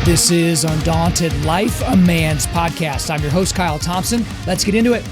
This is Undaunted.Life, a man's podcast. I'm your host, Kyle Thompson. Let's get into it.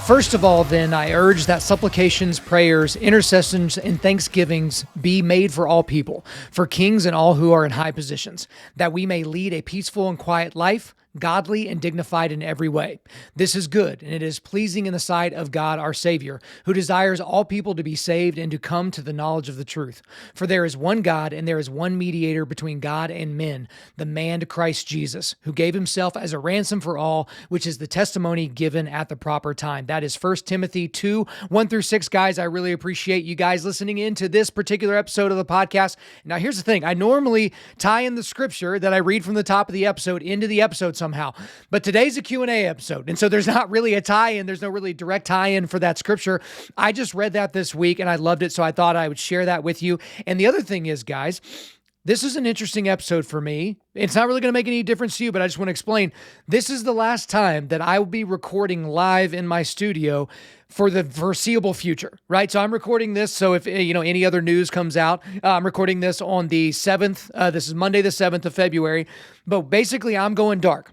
First of all, then, I urge that supplications, prayers, intercessions, and thanksgivings be made for all people, for kings and all who are in high positions, that we may lead a peaceful and quiet life, godly and dignified in every way. This is good, and it is pleasing in the sight of God our Savior, who desires all people to be saved and to come to the knowledge of the truth. For there is one God, and there is one mediator between God and men, the man Christ Jesus, who gave himself as a ransom for all, which is the testimony given at the proper time. That is 1 Timothy 2, 1-6. Guys, I really appreciate you guys listening into this particular episode of the podcast. Now, here's the thing. I normally tie in the scripture that I read from the top of the episode into the episode somehow. But today's a Q&A episode, and so there's not really a tie-in. There's no really direct tie-in for that scripture. I just read that this week, and I loved it, so I thought I would share that with you. And the other thing is, guys, this is an interesting episode for me. It's not really going to make any difference to you, but I just want to explain. This is the last time that I will be recording live in my studio for the foreseeable future, right? So I'm recording this. So if any other news comes out, I'm recording this on the 7th. This is Monday, the 7th of February. But basically, I'm going dark.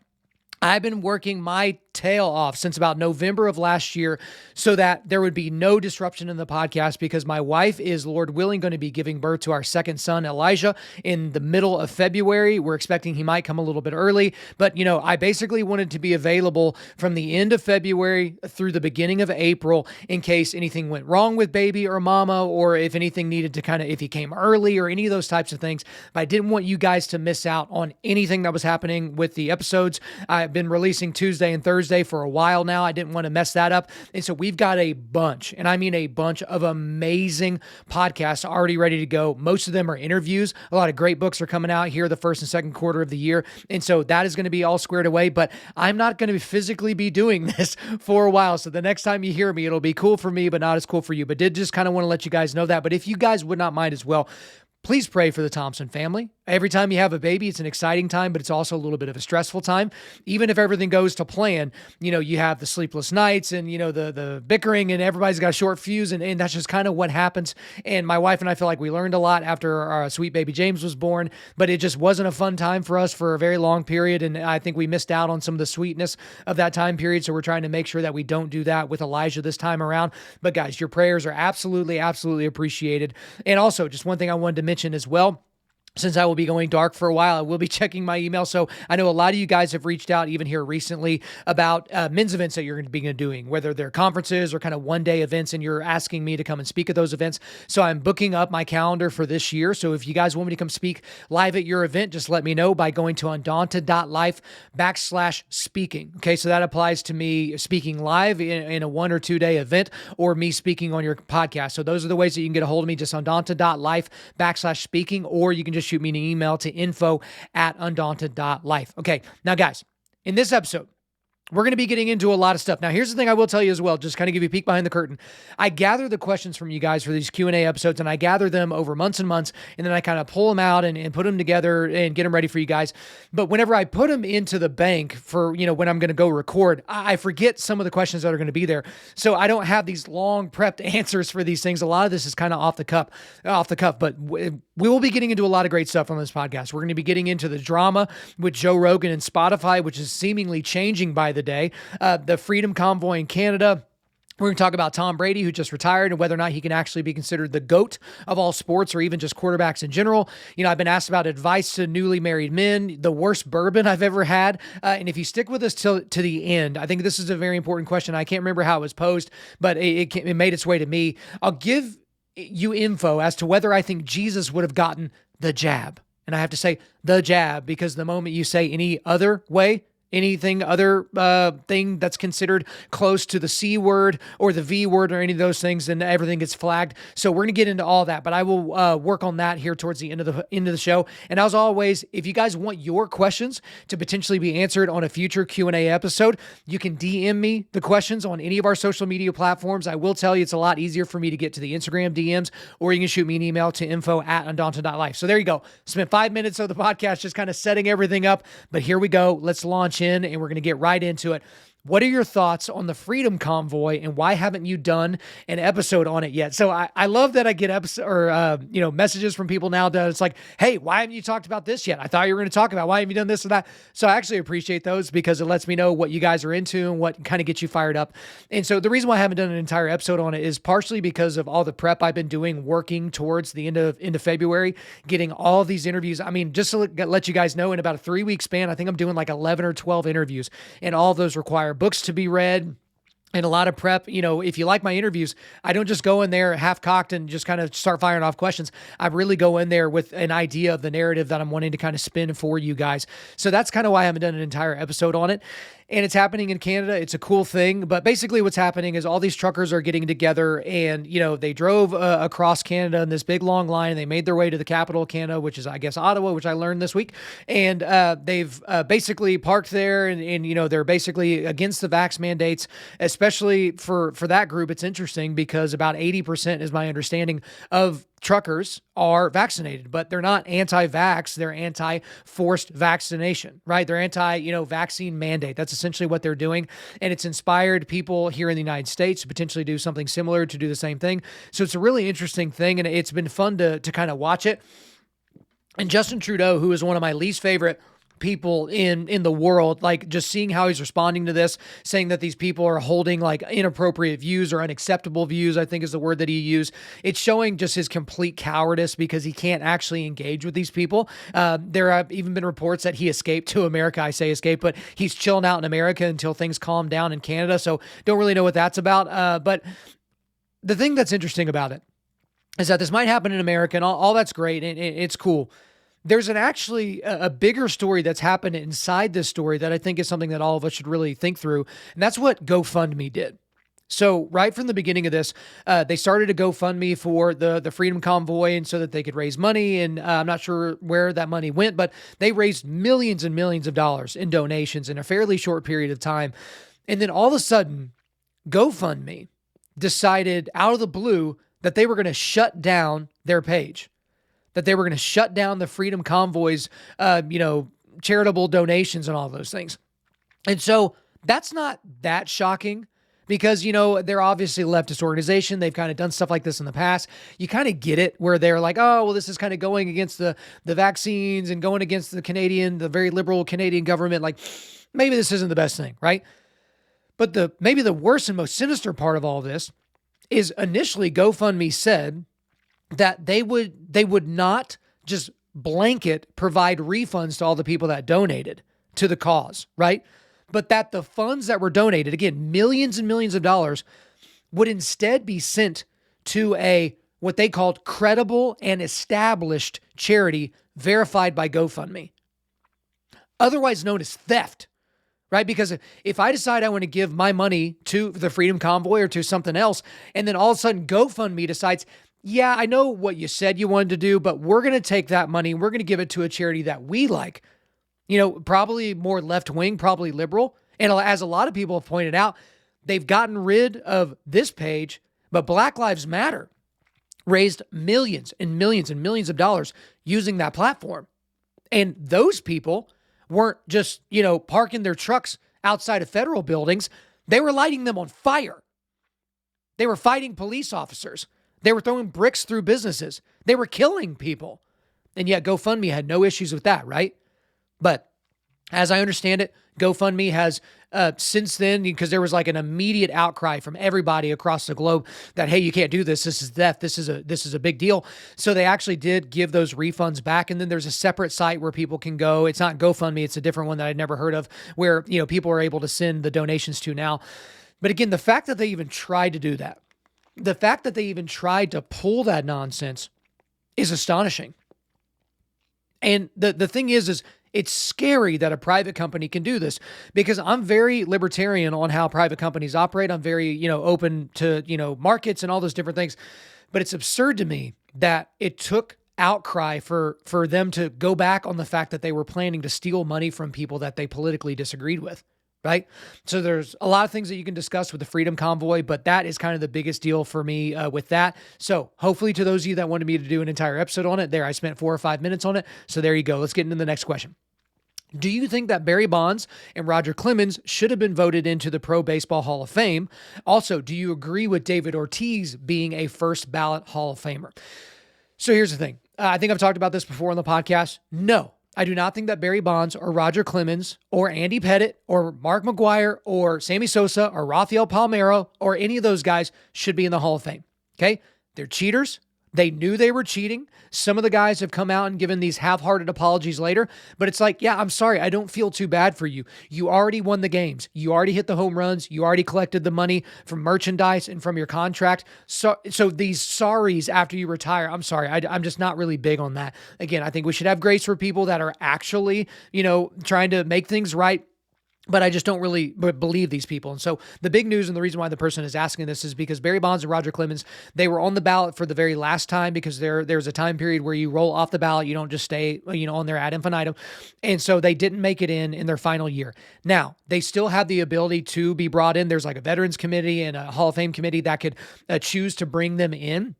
I've been working my tail off since about November of last year so that there would be no disruption in the podcast, because my wife is, Lord willing, going to be giving birth to our second son, Elijah, in the middle of February. We're expecting he might come a little bit early, but I basically wanted to be available from the end of February through the beginning of April in case anything went wrong with baby or mama, or if anything needed to if he came early or any of those types of things. But I didn't want you guys to miss out on anything that was happening with the episodes. I've been releasing Tuesday and Thursday for a while now. I didn't want to mess that up. And so we've got a bunch, and I mean a bunch of amazing podcasts already ready to go. Most of them are interviews. A lot of great books are coming out here the first and second quarter of the year. And so that is going to be all squared away, but I'm not going to physically be doing this for a while. So the next time you hear me, it'll be cool for me, but not as cool for you. But did just kind of want to let you guys know that. But if you guys would not mind as well, please pray for the Thompson family. Every time you have a baby, it's an exciting time, but it's also a little bit of a stressful time. Even if everything goes to plan, you have the sleepless nights and, the bickering, and everybody's got a short fuse, and that's just kind of what happens. And my wife and I feel like we learned a lot after our sweet baby James was born, but it just wasn't a fun time for us for a very long period. And I think we missed out on some of the sweetness of that time period. So we're trying to make sure that we don't do that with Elijah this time around. But guys, your prayers are absolutely, absolutely appreciated. And also, just one thing I wanted to mention as well. Since I will be going dark for a while, I will be checking my email. So I know a lot of you guys have reached out even here recently about men's events that you're going to be doing, whether they're conferences or kind of one-day events, and you're asking me to come and speak at those events. So I'm booking up my calendar for this year. So if you guys want me to come speak live at your event, just let me know by going to Undaunted.Life/speaking. Okay, so that applies to me speaking live in a 1 or 2 day event, or me speaking on your podcast. So those are the ways that you can get a hold of me, just Undaunted.Life/speaking, or you can just shoot me an email to info@Undaunted.Life. Okay, now guys, in this episode, we're going to be getting into a lot of stuff. Now, here's the thing I will tell you as well, just kind of give you a peek behind the curtain. I gather the questions from you guys for these Q&A episodes, and I gather them over months and months, and then I kind of pull them out and put them together and get them ready for you guys. But whenever I put them into the bank for, when I'm going to go record, I forget some of the questions that are going to be there. So I don't have these long prepped answers for these things. A lot of this is kind of off the cuff, but we will be getting into a lot of great stuff on this podcast. We're going to be getting into the drama with Joe Rogan and Spotify, which is seemingly changing by the day, the Freedom Convoy in Canada. We're going to talk about Tom Brady, who just retired, and whether or not he can actually be considered the GOAT of all sports, or even just quarterbacks in general. I've been asked about advice to newly married men, the worst bourbon I've ever had. And if you stick with us to the end, I think this is a very important question. I can't remember how it was posed, but it made its way to me. I'll give you info as to whether I think Jesus would have gotten the jab. And I have to say the jab, because the moment you say any other way, anything other thing that's considered close to the C word or the V word or any of those things, then everything gets flagged. So we're going to get into all that, but I will work on that here towards the end of the show. And as always, if you guys want your questions to potentially be answered on a future Q&A episode, you can DM me the questions on any of our social media platforms. I will tell you it's a lot easier for me to get to the Instagram DMs, or you can shoot me an email to info@Undaunted.Life. So there you go. Spent 5 minutes of the podcast just kind of setting everything up, but here we go. Let's launch in and we're going to get right into it. What are your thoughts on the Freedom Convoy, and why haven't you done an episode on it yet? So I love that I get messages from people now that it's like, hey, why haven't you talked about this yet? I thought you were going to talk about, why haven't you done this or that? So I actually appreciate those because it lets me know what you guys are into and what kind of gets you fired up. And so the reason why I haven't done an entire episode on it is partially because of all the prep I've been doing, working towards the end of February, getting all of these interviews. I mean, just to let you guys know, in about a 3-week span, I think I'm doing like 11 or 12 interviews, and all of those require books to be read and a lot of prep. If you like my interviews, I don't just go in there half-cocked and just kind of start firing off questions. I really go in there with an idea of the narrative that I'm wanting to kind of spin for you guys. So that's kind of why I haven't done an entire episode on it. And it's happening in Canada. It's a cool thing. But basically what's happening is all these truckers are getting together, and, they drove across Canada in this big long line, and they made their way to the capital of Canada, which is, I guess, Ottawa, which I learned this week. And they've basically parked there, and they're basically against the vax mandates, especially for that group. It's interesting because about 80% is my understanding of truckers are vaccinated, but they're not anti-vax. They're anti-forced vaccination, right? They're vaccine mandate. That's essentially what they're doing. And it's inspired people here in the United States to potentially do something similar, to do the same thing. So it's a really interesting thing. And it's been fun to kind of watch it. And Justin Trudeau, who is one of my least favorite people in the world, like just seeing how he's responding to this, saying that these people are holding like inappropriate views or unacceptable views, I think is the word that he used. It's showing just his complete cowardice because he can't actually engage with these people. There have even been reports that he escaped to America. I say escape, but he's chilling out in America until things calm down in Canada. So don't really know what that's about. But the thing that's interesting about it is that this might happen in America, and all that's great. And it's cool. There's actually a bigger story that's happened inside this story that I think is something that all of us should really think through. And that's what GoFundMe did. So right from the beginning of this, they started a GoFundMe for the Freedom Convoy, and so that they could raise money. And I'm not sure where that money went, but they raised millions and millions of dollars in donations in a fairly short period of time. And then all of a sudden, GoFundMe decided out of the blue that they were going to shut down their page, that they were going to shut down the Freedom Convoy's, charitable donations and all those things. And so that's not that shocking because, they're obviously a leftist organization. They've kind of done stuff like this in the past. You kind of get it, where they're like, oh, well, this is kind of going against the vaccines and going against the very liberal Canadian government. Like, maybe this isn't the best thing, right? But maybe the worst and most sinister part of all this is initially GoFundMe said that they would not just blanket provide refunds to all the people that donated to the cause, right? But that the funds that were donated, again, millions and millions of dollars, would instead be sent to what they called credible and established charity verified by GoFundMe, otherwise known as theft, right? Because if I decide I want to give my money to the Freedom Convoy or to something else, and then all of a sudden GoFundMe decides, yeah, I know what you said you wanted to do, but we're going to take that money and we're going to give it to a charity that we like, probably more left-wing, probably liberal. And as a lot of people have pointed out, they've gotten rid of this page, but Black Lives Matter raised millions and millions and millions of dollars using that platform. And those people weren't just, parking their trucks outside of federal buildings. They were lighting them on fire. They were fighting police officers. They were throwing bricks through businesses. They were killing people. And yet GoFundMe had no issues with that, right? But as I understand it, GoFundMe has since then, because there was like an immediate outcry from everybody across the globe that, hey, you can't do this. This is theft. This is a big deal. So they actually did give those refunds back. And then there's a separate site where people can go. It's not GoFundMe. It's a different one that I'd never heard of, where, people are able to send the donations to now. But again, the fact that they even tried to do that, the fact that they even tried to pull that nonsense is astonishing. And the thing is It's scary that a private company can do this because I'm very libertarian on how private companies operate. I'm very, open to, markets and all those different things. But it's absurd to me that it took outcry for them to go back on the fact that they were planning to steal money from people that they politically disagreed with. Right? So there's a lot of things that you can discuss with the Freedom Convoy, but that is kind of the biggest deal for me with that. So hopefully to those of you that wanted me to do an entire episode on it, I spent 4 or 5 minutes on it. So there you go. Let's get into the next question. Do you think that Barry Bonds and Roger Clemens should have been voted into the Pro Baseball Hall of Fame? Also, do you agree with David Ortiz being a first ballot Hall of Famer? So here's the thing. I think I've talked about this before on the podcast. No. I do not think that Barry Bonds or Roger Clemens or Andy Pettitte or Mark McGwire or Sammy Sosa or Rafael Palmeiro or any of those guys should be in the Hall of Fame. Okay? They're cheaters. They knew they were cheating. Some of the guys have come out and given these half-hearted apologies later, but it's like, yeah, I'm sorry. I don't feel too bad for you. You already won the games. You already hit the home runs. You already collected the money from merchandise and from your contract. So these sorries after you retire, I'm sorry. I'm just not really big on that. Again, I think we should have grace for people that are actually, trying to make things right. But I just don't really believe these people. And so the big news and the reason why the person is asking this is because Barry Bonds and Roger Clemens, they were on the ballot for the very last time because there's a time period where you roll off the ballot. You don't just stay, on there ad infinitum. And so they didn't make it in their final year. Now, they still have the ability to be brought in. There's like a Veterans Committee and a Hall of Fame committee that could choose to bring them in.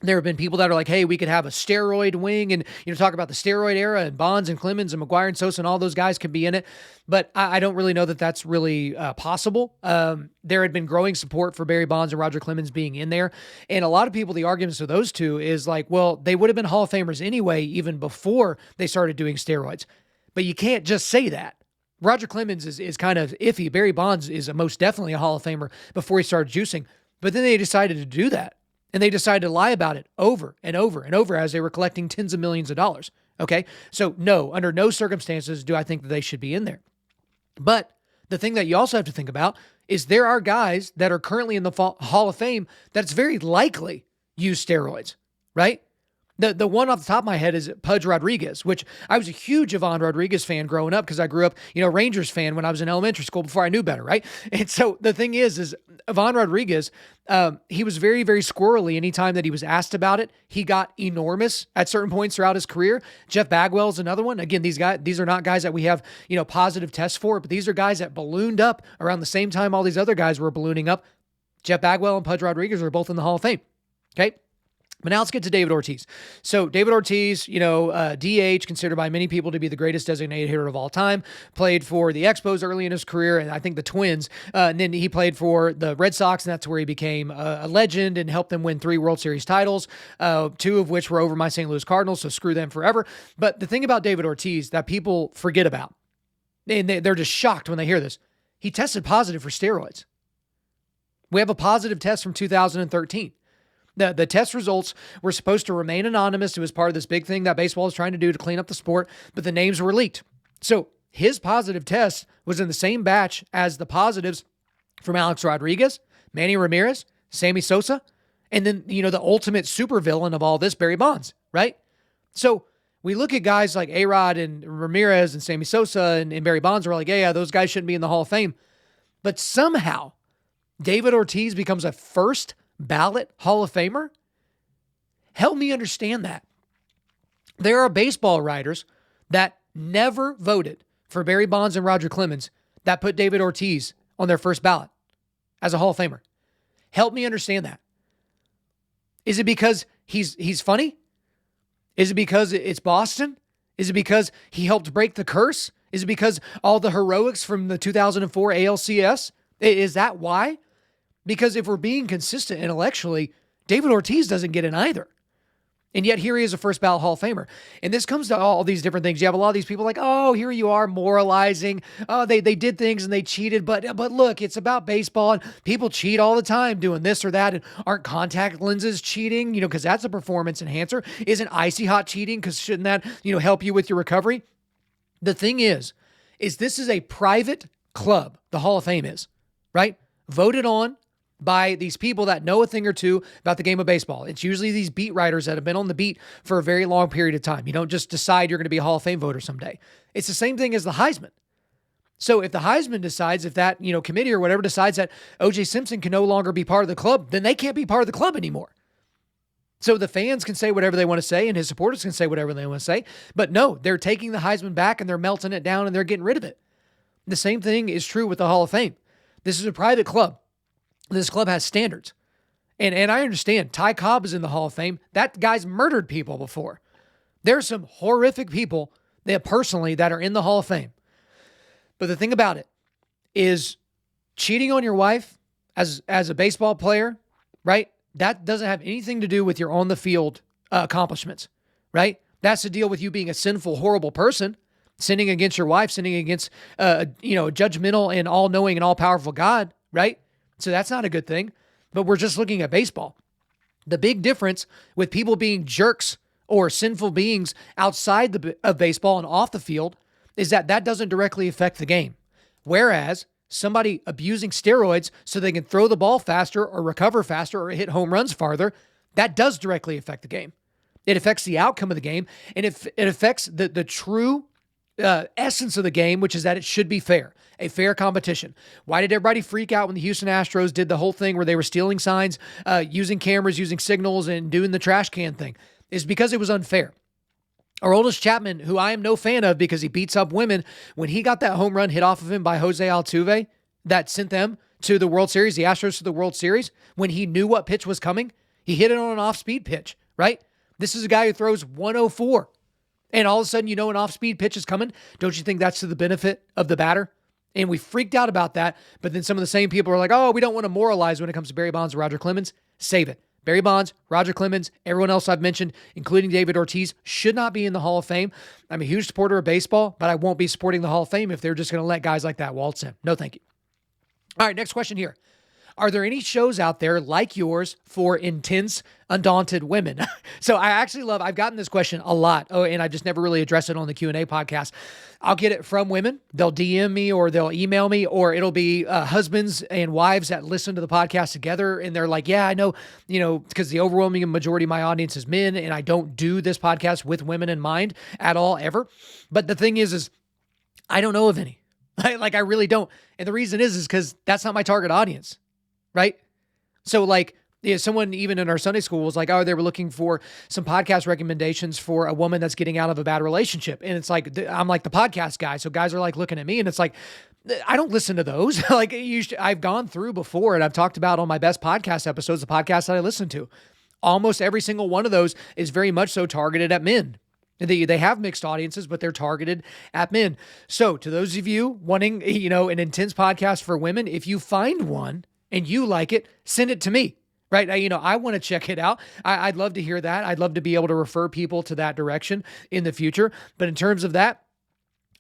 There have been people that are like, hey, we could have a steroid wing and, talk about the steroid era and Bonds and Clemens and McGwire and Sosa and all those guys could be in it. But I don't really know that that's really possible. There had been growing support for Barry Bonds and Roger Clemens being in there. And a lot of people, the arguments of those two is like, well, they would have been Hall of Famers anyway, even before they started doing steroids. But you can't just say that. Roger Clemens is kind of iffy. Barry Bonds is most definitely a Hall of Famer before he started juicing. But then they decided to do that. And they decided to lie about it over and over and over as they were collecting tens of millions of dollars. Okay. So no, under no circumstances do I think that they should be in there. But the thing that you also have to think about is there are guys that are currently in the Hall of Fame that's very likely use steroids, right? The one off the top of my head is Pudge Rodriguez, which I was a huge Ivan Rodriguez fan growing up because I grew up, Rangers fan when I was in elementary school before I knew better, right? And so the thing is Ivan Rodriguez, he was very, very squirrely. Anytime that he was asked about it, he got enormous at certain points throughout his career. Jeff Bagwell is another one. Again, these are not guys that we have, positive tests for, but these are guys that ballooned up around the same time all these other guys were ballooning up. Jeff Bagwell and Pudge Rodriguez are both in the Hall of Fame. Okay. But now let's get to David Ortiz. So David Ortiz, DH, considered by many people to be the greatest designated hitter of all time, played for the Expos early in his career, and I think the Twins. And then he played for the Red Sox, and that's where he became a legend and helped them win 3 World Series titles, 2 of which were over my St. Louis Cardinals, so screw them forever. But the thing about David Ortiz that people forget about, and they're just shocked when they hear this, he tested positive for steroids. We have a positive test from 2013. The test results were supposed to remain anonymous. It was part of this big thing that baseball is trying to do to clean up the sport, but the names were leaked. So his positive test was in the same batch as the positives from Alex Rodriguez, Manny Ramirez, Sammy Sosa, and then, the ultimate supervillain of all this, Barry Bonds, right? So we look at guys like A-Rod and Ramirez and Sammy Sosa and Barry Bonds, and we're like, yeah, those guys shouldn't be in the Hall of Fame. But somehow David Ortiz becomes a first ballot Hall of Famer? Help me understand that. There are baseball writers that never voted for Barry Bonds and Roger Clemens that put David Ortiz on their first ballot as a Hall of Famer. Help me understand that. Is it because he's funny? Is it because it's Boston? Is it because he helped break the curse? Is it because all the heroics from the 2004 ALCS? Is that why? Because if we're being consistent intellectually, David Ortiz doesn't get in either. And yet here he is a first ballot Hall of Famer. And this comes to all these different things. You have a lot of these people like, oh, here you are moralizing. Oh, they did things and they cheated. But look, it's about baseball and people cheat all the time doing this or that. And aren't contact lenses cheating? Because that's a performance enhancer. Isn't icy hot cheating? Because shouldn't that, help you with your recovery? The thing is this is a private club. The Hall of Fame is, right? Voted on by these people that know a thing or two about the game of baseball. It's usually these beat writers that have been on the beat for a very long period of time. You don't just decide you're going to be a Hall of Fame voter someday. It's the same thing as the Heisman. So if the Heisman decides, if that, committee or whatever decides that O.J. Simpson can no longer be part of the club, then they can't be part of the club anymore. So the fans can say whatever they want to say and his supporters can say whatever they want to say. But no, they're taking the Heisman back and they're melting it down and they're getting rid of it. The same thing is true with the Hall of Fame. This is a private club. This club has standards. And I understand Ty Cobb is in the Hall of Fame. That guy's murdered people before. There's some horrific people that personally that are in the Hall of Fame. But the thing about it is cheating on your wife as a baseball player, right? That doesn't have anything to do with your on the field accomplishments, right? That's to deal with you being a sinful, horrible person, sinning against your wife, sinning against, a judgmental and all-knowing and all-powerful God, right? So that's not a good thing, but we're just looking at baseball. The big difference with people being jerks or sinful beings outside of baseball and off the field is that doesn't directly affect the game. Whereas somebody abusing steroids so they can throw the ball faster or recover faster or hit home runs farther, that does directly affect the game. It affects the outcome of the game, and it affects the true essence of the game, which is that it should be fair, a fair competition. Why did everybody freak out when the Houston Astros did the whole thing where they were stealing signs, using cameras, using signals, and doing the trash can thing? Is because it was unfair. Aroldis Chapman, who I am no fan of because he beats up women, when he got that home run hit off of him by Jose Altuve that sent them to the World Series, the Astros to the World Series, when he knew what pitch was coming, he hit it on an off-speed pitch, right? This is a guy who throws 104. And all of a sudden, an off-speed pitch is coming. Don't you think that's to the benefit of the batter? And we freaked out about that. But then some of the same people are like, oh, we don't want to moralize when it comes to Barry Bonds and Roger Clemens. Save it. Barry Bonds, Roger Clemens, everyone else I've mentioned, including David Ortiz, should not be in the Hall of Fame. I'm a huge supporter of baseball, but I won't be supporting the Hall of Fame if they're just going to let guys like that waltz in. No, thank you. All right, next question here. Are there any shows out there like yours for intense, undaunted women? So I've gotten this question a lot. Oh, and I just never really addressed it on the Q&A podcast. I'll get it from women. They'll DM me or they'll email me, or it'll be husbands and wives that listen to the podcast together. And they're like, yeah, I know, because the overwhelming majority of my audience is men, and I don't do this podcast with women in mind at all, ever. But the thing is I don't know of any. I really don't. And the reason is because that's not my target audience. Right? So someone even in our Sunday school was like, oh, they were looking for some podcast recommendations for a woman that's getting out of a bad relationship. And it's like, I'm like the podcast guy. So guys are like looking at me and it's like, I don't listen to those. I've gone through before and I've talked about on my best podcast episodes, the podcasts that I listen to. Almost every single one of those is very much so targeted at men. They have mixed audiences, but they're targeted at men. So to those of you wanting, an intense podcast for women, if you find one, and you like it, send it to me, right? I want to check it out. I'd love to hear that. I'd love to be able to refer people to that direction in the future. But in terms of that,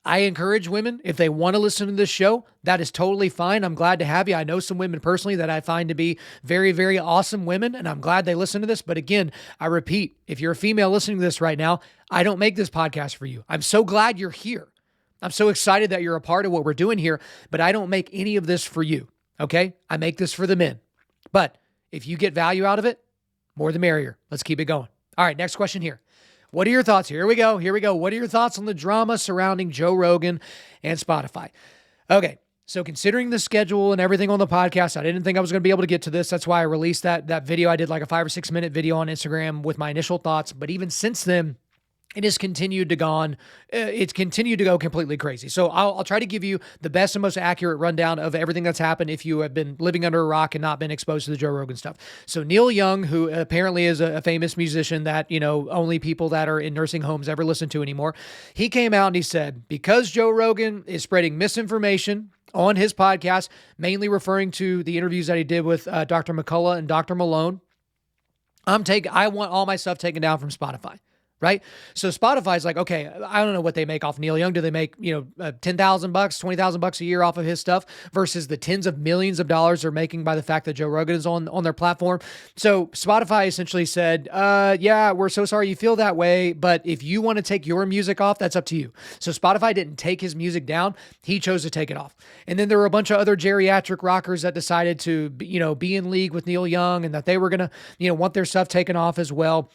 I encourage women, if they want to listen to this show, that is totally fine. I'm glad to have you. I know some women personally that I find to be very, very awesome women, and I'm glad they listen to this. But again, I repeat, if you're a female listening to this right now, I don't make this podcast for you. I'm so glad you're here. I'm so excited that you're a part of what we're doing here, but I don't make any of this for you. Okay? I make this for the men. But if you get value out of it, more the merrier. Let's keep it going. All right, next question here. What are your thoughts? Here we go. What are your thoughts on the drama surrounding Joe Rogan and Spotify? Okay, so considering the schedule and everything on the podcast, I didn't think I was going to be able to get to this. That's why I released that video. I did like a 5 or 6 minute video on Instagram with my initial thoughts. But even since then, it has continued to go completely crazy. So I'll try to give you the best and most accurate rundown of everything that's happened if you have been living under a rock and not been exposed to the Joe Rogan stuff. So Neil Young, who apparently is a famous musician that, only people that are in nursing homes ever listen to anymore, he came out and he said, because Joe Rogan is spreading misinformation on his podcast, mainly referring to the interviews that he did with Dr. McCullough and Dr. Malone, I want all my stuff taken down from Spotify. right? So Spotify's like, okay, I don't know what they make off Neil Young. Do they make, $10,000, $20,000 a year off of his stuff versus the tens of millions of dollars they're making by the fact that Joe Rogan is on their platform? So Spotify essentially said, yeah, we're so sorry you feel that way, but if you want to take your music off, that's up to you. So Spotify didn't take his music down. He chose to take it off. And then there were a bunch of other geriatric rockers that decided to, be in league with Neil Young and that they were going to, want their stuff taken off as well.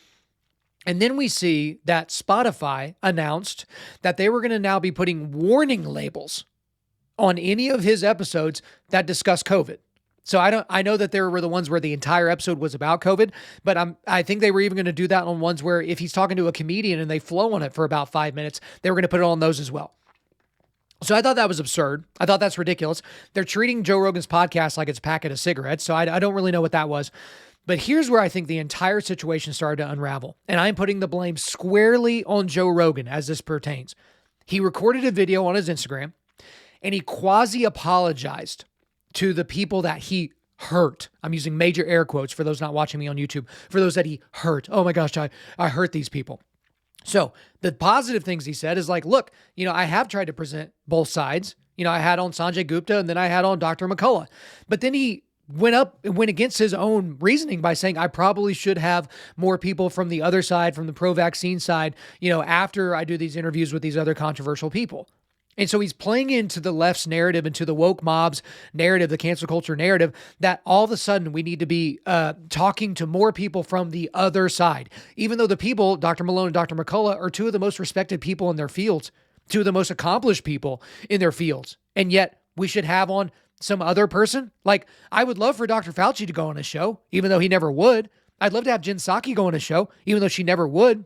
And then we see that Spotify announced that they were going to now be putting warning labels on any of his episodes that discuss COVID. So I know that there were the ones where the entire episode was about COVID, but I think they were even going to do that on ones where if he's talking to a comedian and they flow on it for about 5 minutes, they were going to put it on those as well. So I thought that was absurd. I thought that's ridiculous. They're treating Joe Rogan's podcast like it's a packet of cigarettes. So I don't really know what that was. But here's where I think the entire situation started to unravel. And I'm putting the blame squarely on Joe Rogan as this pertains. He recorded a video on his Instagram and he quasi-apologized to the people that he hurt. I'm using major air quotes for those not watching me on YouTube, for those that he hurt. Oh my gosh, I hurt these people. So the positive things he said is like, look, I have tried to present both sides. I had on Sanjay Gupta and then I had on Dr. McCullough. But then he went against his own reasoning by saying, I probably should have more people from the other side, from the pro-vaccine side, after I do these interviews with these other controversial people. And so he's playing into the left's narrative, into the woke mob's narrative, the cancel culture narrative, that all of a sudden we need to be talking to more people from the other side. Even though the people, Dr. Malone and Dr. McCullough, are two of the most respected people in their fields, two of the most accomplished people in their fields. And yet we should have on some other person. Like, I would love for Dr. Fauci to go on a show, even though he never would. I'd love to have Jen Psaki go on a show, even though she never would.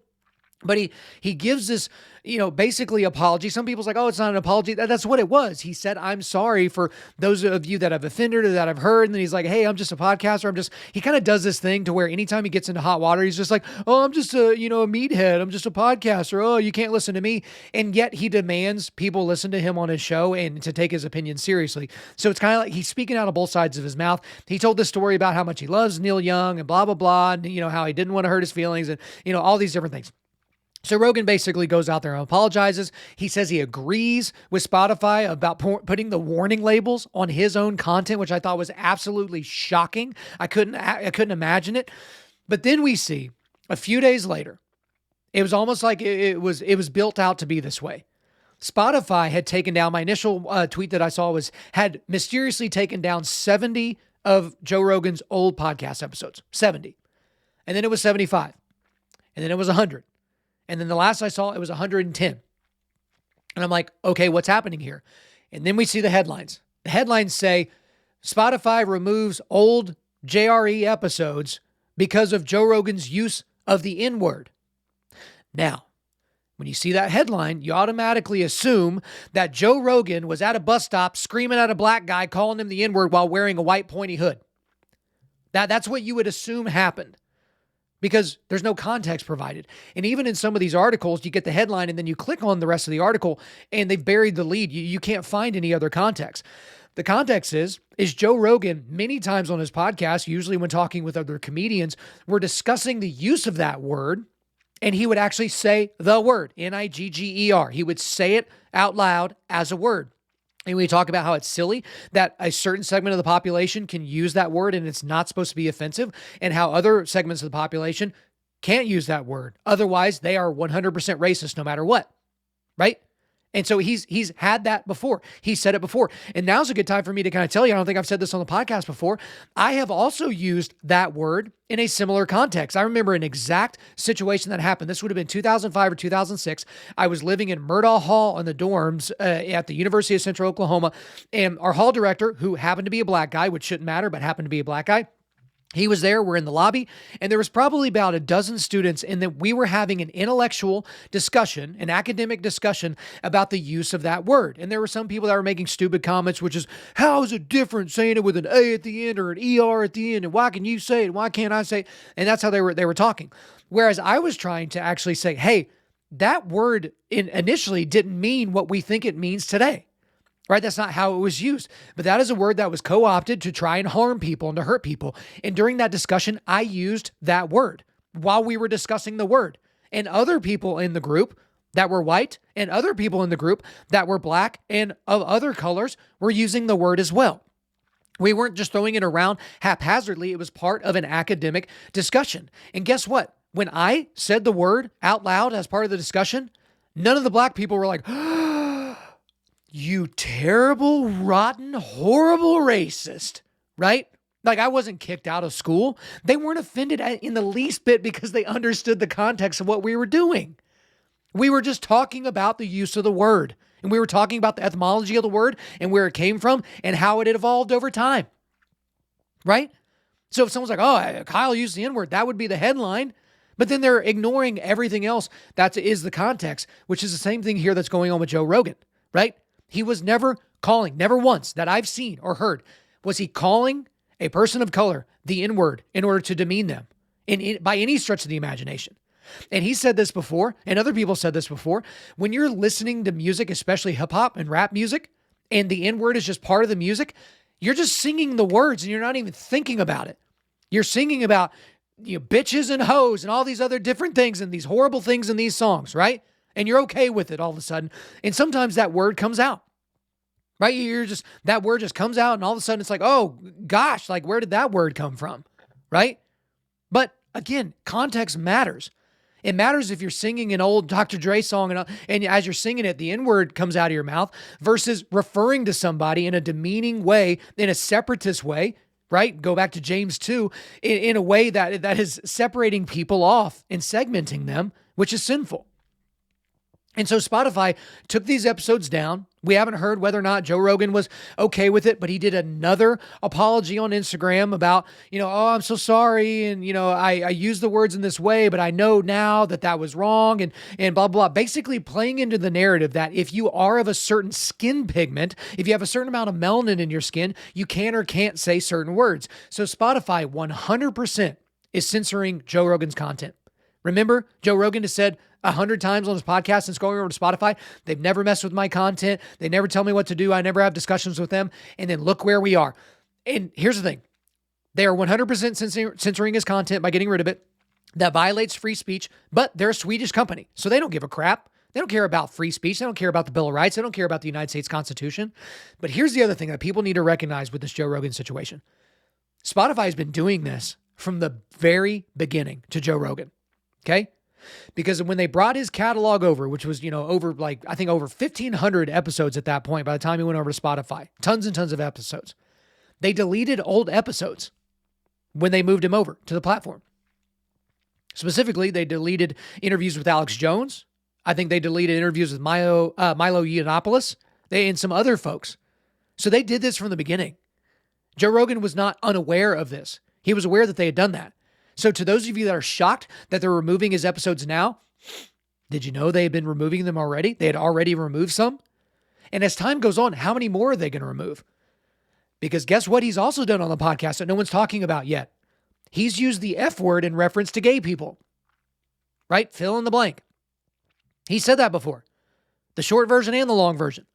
But he gives this, basically apology. Some people's like, oh, it's not an apology. That's what it was. He said, I'm sorry for those of you that I've offended or that I've heard. And then he's like, hey, I'm just a podcaster. He kind of does this thing to where anytime he gets into hot water, he's just like, oh, I'm just a meathead. I'm just a podcaster. Oh, you can't listen to me. And yet he demands people listen to him on his show and to take his opinion seriously. So it's kind of like he's speaking out of both sides of his mouth. He told this story about how much he loves Neil Young and blah, blah, blah. And, how he didn't want to hurt his feelings and, all these different things. So Rogan basically goes out there and apologizes. He says he agrees with Spotify about putting the warning labels on his own content, which I thought was absolutely shocking. I couldn't imagine it. But then we see a few days later, it was almost like it was built out to be this way. Spotify had taken down, my initial tweet that I saw had mysteriously taken down 70 of Joe Rogan's old podcast episodes, 70. And then it was 75. And then it was 100. And then the last I saw, it was 110. And I'm like, okay, what's happening here? And then we see the headlines. The headlines say, Spotify removes old JRE episodes because of Joe Rogan's use of the N-word. Now, when you see that headline, you automatically assume that Joe Rogan was at a bus stop screaming at a black guy, calling him the N-word while wearing a white pointy hood. That's what you would assume happened, because there's no context provided. And even in some of these articles, you get the headline and then you click on the rest of the article and they've buried the lead. You can't find any other context. The context is Joe Rogan, many times on his podcast, usually when talking with other comedians, we're discussing the use of that word, and he would actually say the word, Nigger. He would say it out loud as a word. And we talk about how it's silly that a certain segment of the population can use that word and it's not supposed to be offensive, and how other segments of the population can't use that word. Otherwise, they are 100% racist no matter what, right? And so he's had that before. He said it before. And now's a good time for me to kind of tell you, I don't think I've said this on the podcast before, I have also used that word in a similar context. I remember an exact situation that happened. This would have been 2005 or 2006. I was living in Murdaugh Hall in the dorms at the University of Central Oklahoma. And our hall director, who happened to be a black guy, which shouldn't matter, but happened to be a black guy, he was there. We're in the lobby, and there was probably about a dozen students, and that we were having an intellectual discussion, an academic discussion about the use of that word. And there were some people that were making stupid comments, which is, how is it different saying it with an A at the end or an ER at the end? And why can you say it? Why can't I say it? And that's how they were talking. Whereas I was trying to actually say, hey, that word initially didn't mean what we think it means today. Right? That's not how it was used. But that is a word that was co-opted to try and harm people and to hurt people. And during that discussion, I used that word while we were discussing the word. and other people in the group that were white and other people in the group that were black and of other colors were using the word as well. We weren't just throwing it around haphazardly. It was part of an academic discussion. And guess what? When I said the word out loud as part of the discussion, none of the black people were like, you terrible, rotten, horrible racist, right? Like I wasn't kicked out of school. They weren't offended in the least bit because they understood the context of what we were doing. We were just talking about the use of the word. And we were talking about the etymology of the word and where it came from and how it had evolved over time, right? So if someone's like, oh, Kyle used the N-word, that would be the headline. But then they're ignoring everything else that is the context, which is the same thing here that's going on with Joe Rogan, right? He was never calling, never once that I've seen or heard, was he calling a person of color the N-word in order to demean them by any stretch of the imagination. And he said this before, and other people said this before, when you're listening to music, especially hip hop and rap music, and the N-word is just part of the music, you're just singing the words and you're not even thinking about it. You're singing about bitches and hoes and all these other different things and these horrible things in these songs, right? And you're okay with it all of a sudden. And sometimes that word comes out, right? That word just comes out and all of a sudden it's like, oh gosh, like where did that word come from, right? But again, context matters. It matters if you're singing an old Dr. Dre song and as you're singing it, the N-word comes out of your mouth versus referring to somebody in a demeaning way, in a separatist way, right? Go back to James 2, in a way that is separating people off and segmenting them, which is sinful. And so Spotify took these episodes down. We haven't heard whether or not Joe Rogan was okay with it, but he did another apology on Instagram about, oh, I'm so sorry. And, I used the words in this way, but I know now that was wrong and blah, blah, basically playing into the narrative that if you are of a certain skin pigment, if you have a certain amount of melanin in your skin, you can or can't say certain words. So Spotify 100% is censoring Joe Rogan's content. Remember, Joe Rogan has said 100 times on his podcast since going over to Spotify, they've never messed with my content. They never tell me what to do. I never have discussions with them. And then look where we are. And here's the thing. They are 100% censoring his content by getting rid of it. That violates free speech, but they're a Swedish company. So they don't give a crap. They don't care about free speech. They don't care about the Bill of Rights. They don't care about the United States Constitution. But here's the other thing that people need to recognize with this Joe Rogan situation. Spotify has been doing this from the very beginning to Joe Rogan. Okay? Because when they brought his catalog over, which was, over 1,500 episodes at that point by the time he went over to Spotify, tons and tons of episodes, they deleted old episodes when they moved him over to the platform. Specifically, they deleted interviews with Alex Jones. I think they deleted interviews with Milo Yiannopoulos and some other folks. So they did this from the beginning. Joe Rogan was not unaware of this. He was aware that they had done that. So to those of you that are shocked that they're removing his episodes now, did you know they had been removing them already? They had already removed some. And as time goes on, how many more are they going to remove? Because guess what he's also done on the podcast that no one's talking about yet? He's used the F word in reference to gay people, right? Fill in the blank. He said that before, the short version and the long version.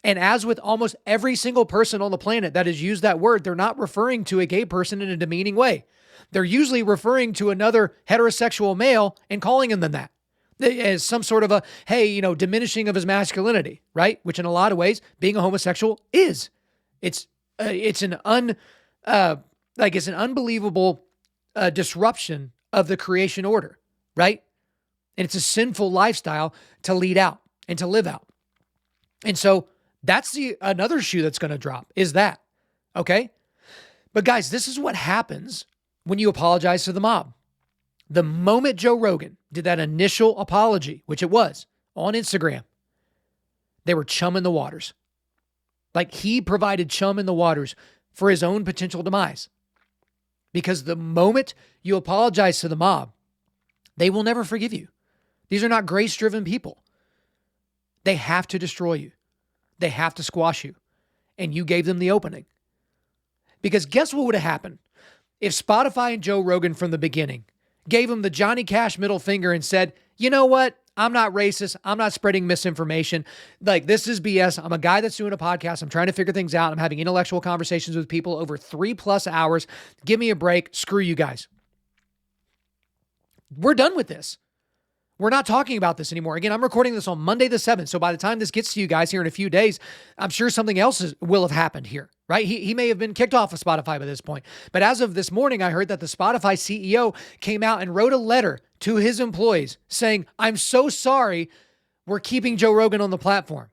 And as with almost every single person on the planet that has used that word, they're not referring to a gay person in a demeaning way. They're usually referring to another heterosexual male and calling him that as some sort of diminishing of his masculinity, right? Which in a lot of ways, being a homosexual is. It's an unbelievable disruption of the creation order, right? And it's a sinful lifestyle to lead out and to live out. And so that's another shoe that's going to drop is that, okay? But guys, this is what happens when you apologize to the mob. The moment Joe Rogan did that initial apology, which it was on Instagram, they were chumming the waters. Like he provided chum in the waters for his own potential demise. Because the moment you apologize to the mob, they will never forgive you. These are not grace-driven people. They have to destroy you. They have to squash you. And you gave them the opening. Because guess what would have happened if Spotify and Joe Rogan from the beginning gave him the Johnny Cash middle finger and said, you know what? I'm not racist. I'm not spreading misinformation. Like, this is BS. I'm a guy that's doing a podcast. I'm trying to figure things out. I'm having intellectual conversations with people over 3+ hours. Give me a break. Screw you guys. We're done with this. We're not talking about this anymore. Again, I'm recording this on Monday the 7th. So by the time this gets to you guys here in a few days, I'm sure something else will have happened here, right? He may have been kicked off of Spotify by this point. But as of this morning, I heard that the Spotify CEO came out and wrote a letter to his employees saying, I'm so sorry we're keeping Joe Rogan on the platform.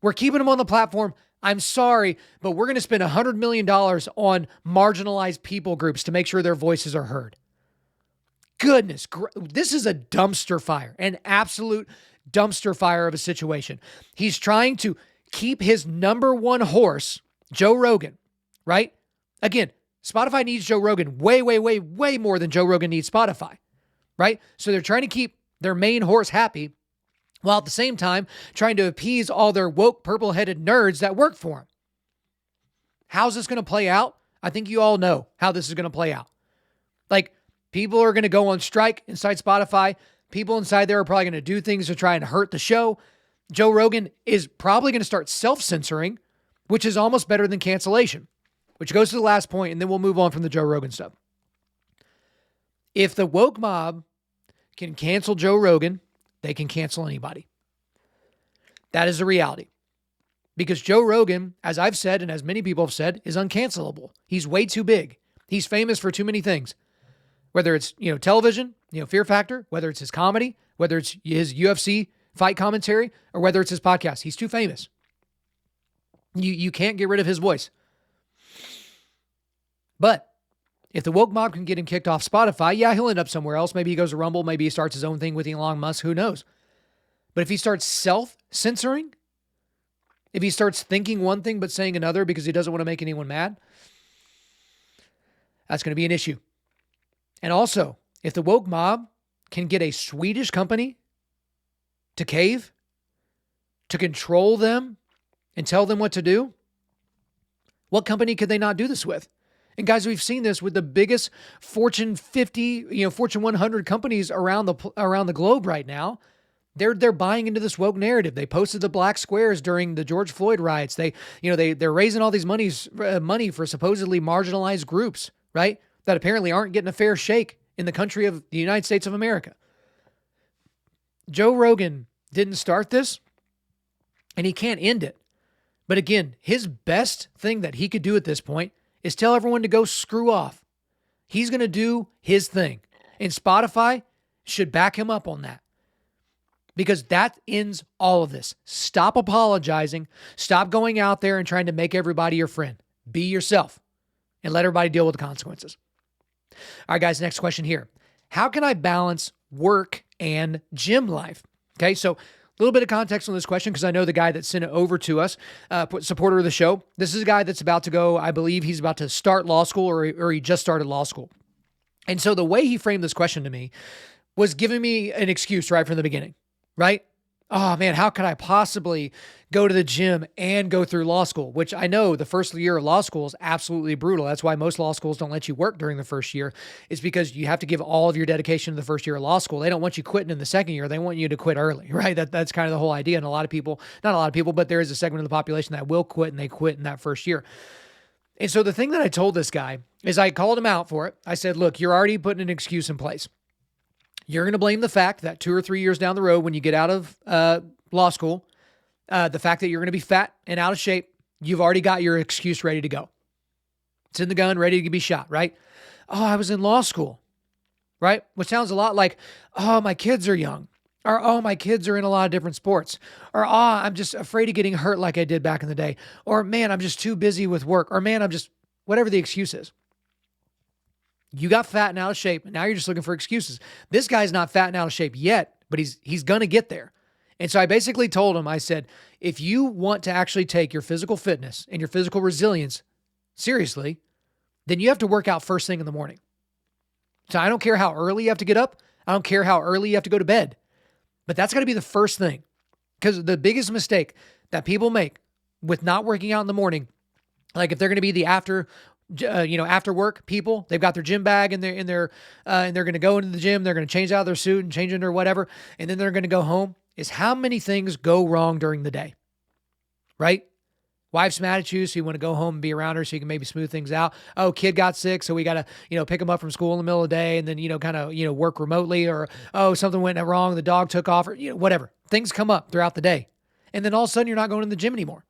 We're keeping him on the platform. I'm sorry, but we're going to spend $100 million on marginalized people groups to make sure their voices are heard. Goodness, this is a dumpster fire, an absolute dumpster fire of a situation. He's trying to keep his number one horse, Joe Rogan, right? Again, Spotify needs Joe Rogan way, way, way, way more than Joe Rogan needs Spotify, right? So they're trying to keep their main horse happy while at the same time trying to appease all their woke purple-headed nerds that work for him. How's this going to play out? I think you all know how this is going to play out. Like, people are going to go on strike inside Spotify. People inside there are probably going to do things to try and hurt the show. Joe Rogan is probably going to start self-censoring, which is almost better than cancellation, which goes to the last point, and then we'll move on from the Joe Rogan stuff. If the woke mob can cancel Joe Rogan, they can cancel anybody. That is the reality. Because Joe Rogan, as I've said and as many people have said, is uncancelable. He's way too big. He's famous for too many things. Whether it's, television, Fear Factor, whether it's his comedy, whether it's his UFC fight commentary, or whether it's his podcast. He's too famous. You can't get rid of his voice. But if the woke mob can get him kicked off Spotify, yeah, he'll end up somewhere else. Maybe he goes to Rumble. Maybe he starts his own thing with Elon Musk. Who knows? But if he starts self-censoring, if he starts thinking one thing but saying another because he doesn't want to make anyone mad, that's going to be an issue. And also, if the woke mob can get a Swedish company to cave, to control them and tell them what to do, what company could they not do this with? And guys, we've seen this with the biggest Fortune 50, Fortune 100 companies around the globe right now. They're buying into this woke narrative. They posted the black squares during the George Floyd riots. They're raising all these money for supposedly marginalized groups, right? That apparently aren't getting a fair shake in the country of the United States of America. Joe Rogan didn't start this, and he can't end it. But again, his best thing that he could do at this point is tell everyone to go screw off. He's going to do his thing. And Spotify should back him up on that. Because that ends all of this. Stop apologizing. Stop going out there and trying to make everybody your friend. Be yourself and let everybody deal with the consequences. All right, guys, next question here. How can I balance work and gym life? Okay, so a little bit of context on this question because I know the guy that sent it over to us, supporter of the show. This is a guy that's about to go, I believe he's about to start law school or he just started law school. And so the way he framed this question to me was giving me an excuse right from the beginning, right? Oh man, how could I possibly go to the gym and go through law school? Which I know the first year of law school is absolutely brutal. That's why most law schools don't let you work during the first year, is because you have to give all of your dedication to the first year of law school. They don't want you quitting in the second year. They want you to quit early, right? That's kind of the whole idea. And not a lot of people, but there is a segment of the population that will quit, and they quit in that first year. And so the thing that I told this guy is I called him out for it. I said, look, you're already putting an excuse in place. You're going to blame the fact that 2 or 3 years down the road, when you get out of law school, the fact that you're going to be fat and out of shape, you've already got your excuse ready to go. It's in the gun, ready to be shot, right? Oh, I was in law school, right? Which sounds a lot like, oh, my kids are young. Or, oh, my kids are in a lot of different sports. Or, oh, I'm just afraid of getting hurt like I did back in the day. Or, man, I'm just too busy with work. Or, man, whatever the excuse is. You got fat and out of shape, and now you're just looking for excuses. This guy's not fat and out of shape yet, but he's going to get there. And so I basically told him, I said, if you want to actually take your physical fitness and your physical resilience seriously, then you have to work out first thing in the morning. So I don't care how early you have to get up. I don't care how early you have to go to bed. But that's got to be the first thing. Because the biggest mistake that people make with not working out in the morning, like if they're going to be the after work people, they've got their gym bag and they're going to go into the gym. They're going to change out their suit and change into whatever. And then they're going to go home, is how many things go wrong during the day, right? Wife's mad at you, so you want to go home and be around her so you can maybe smooth things out. Oh, kid got sick, so we got to, pick him up from school in the middle of the day and then, kind of, work remotely, or, oh, something went wrong, the dog took off, or, whatever. Things come up throughout the day. And then all of a sudden you're not going to the gym anymore.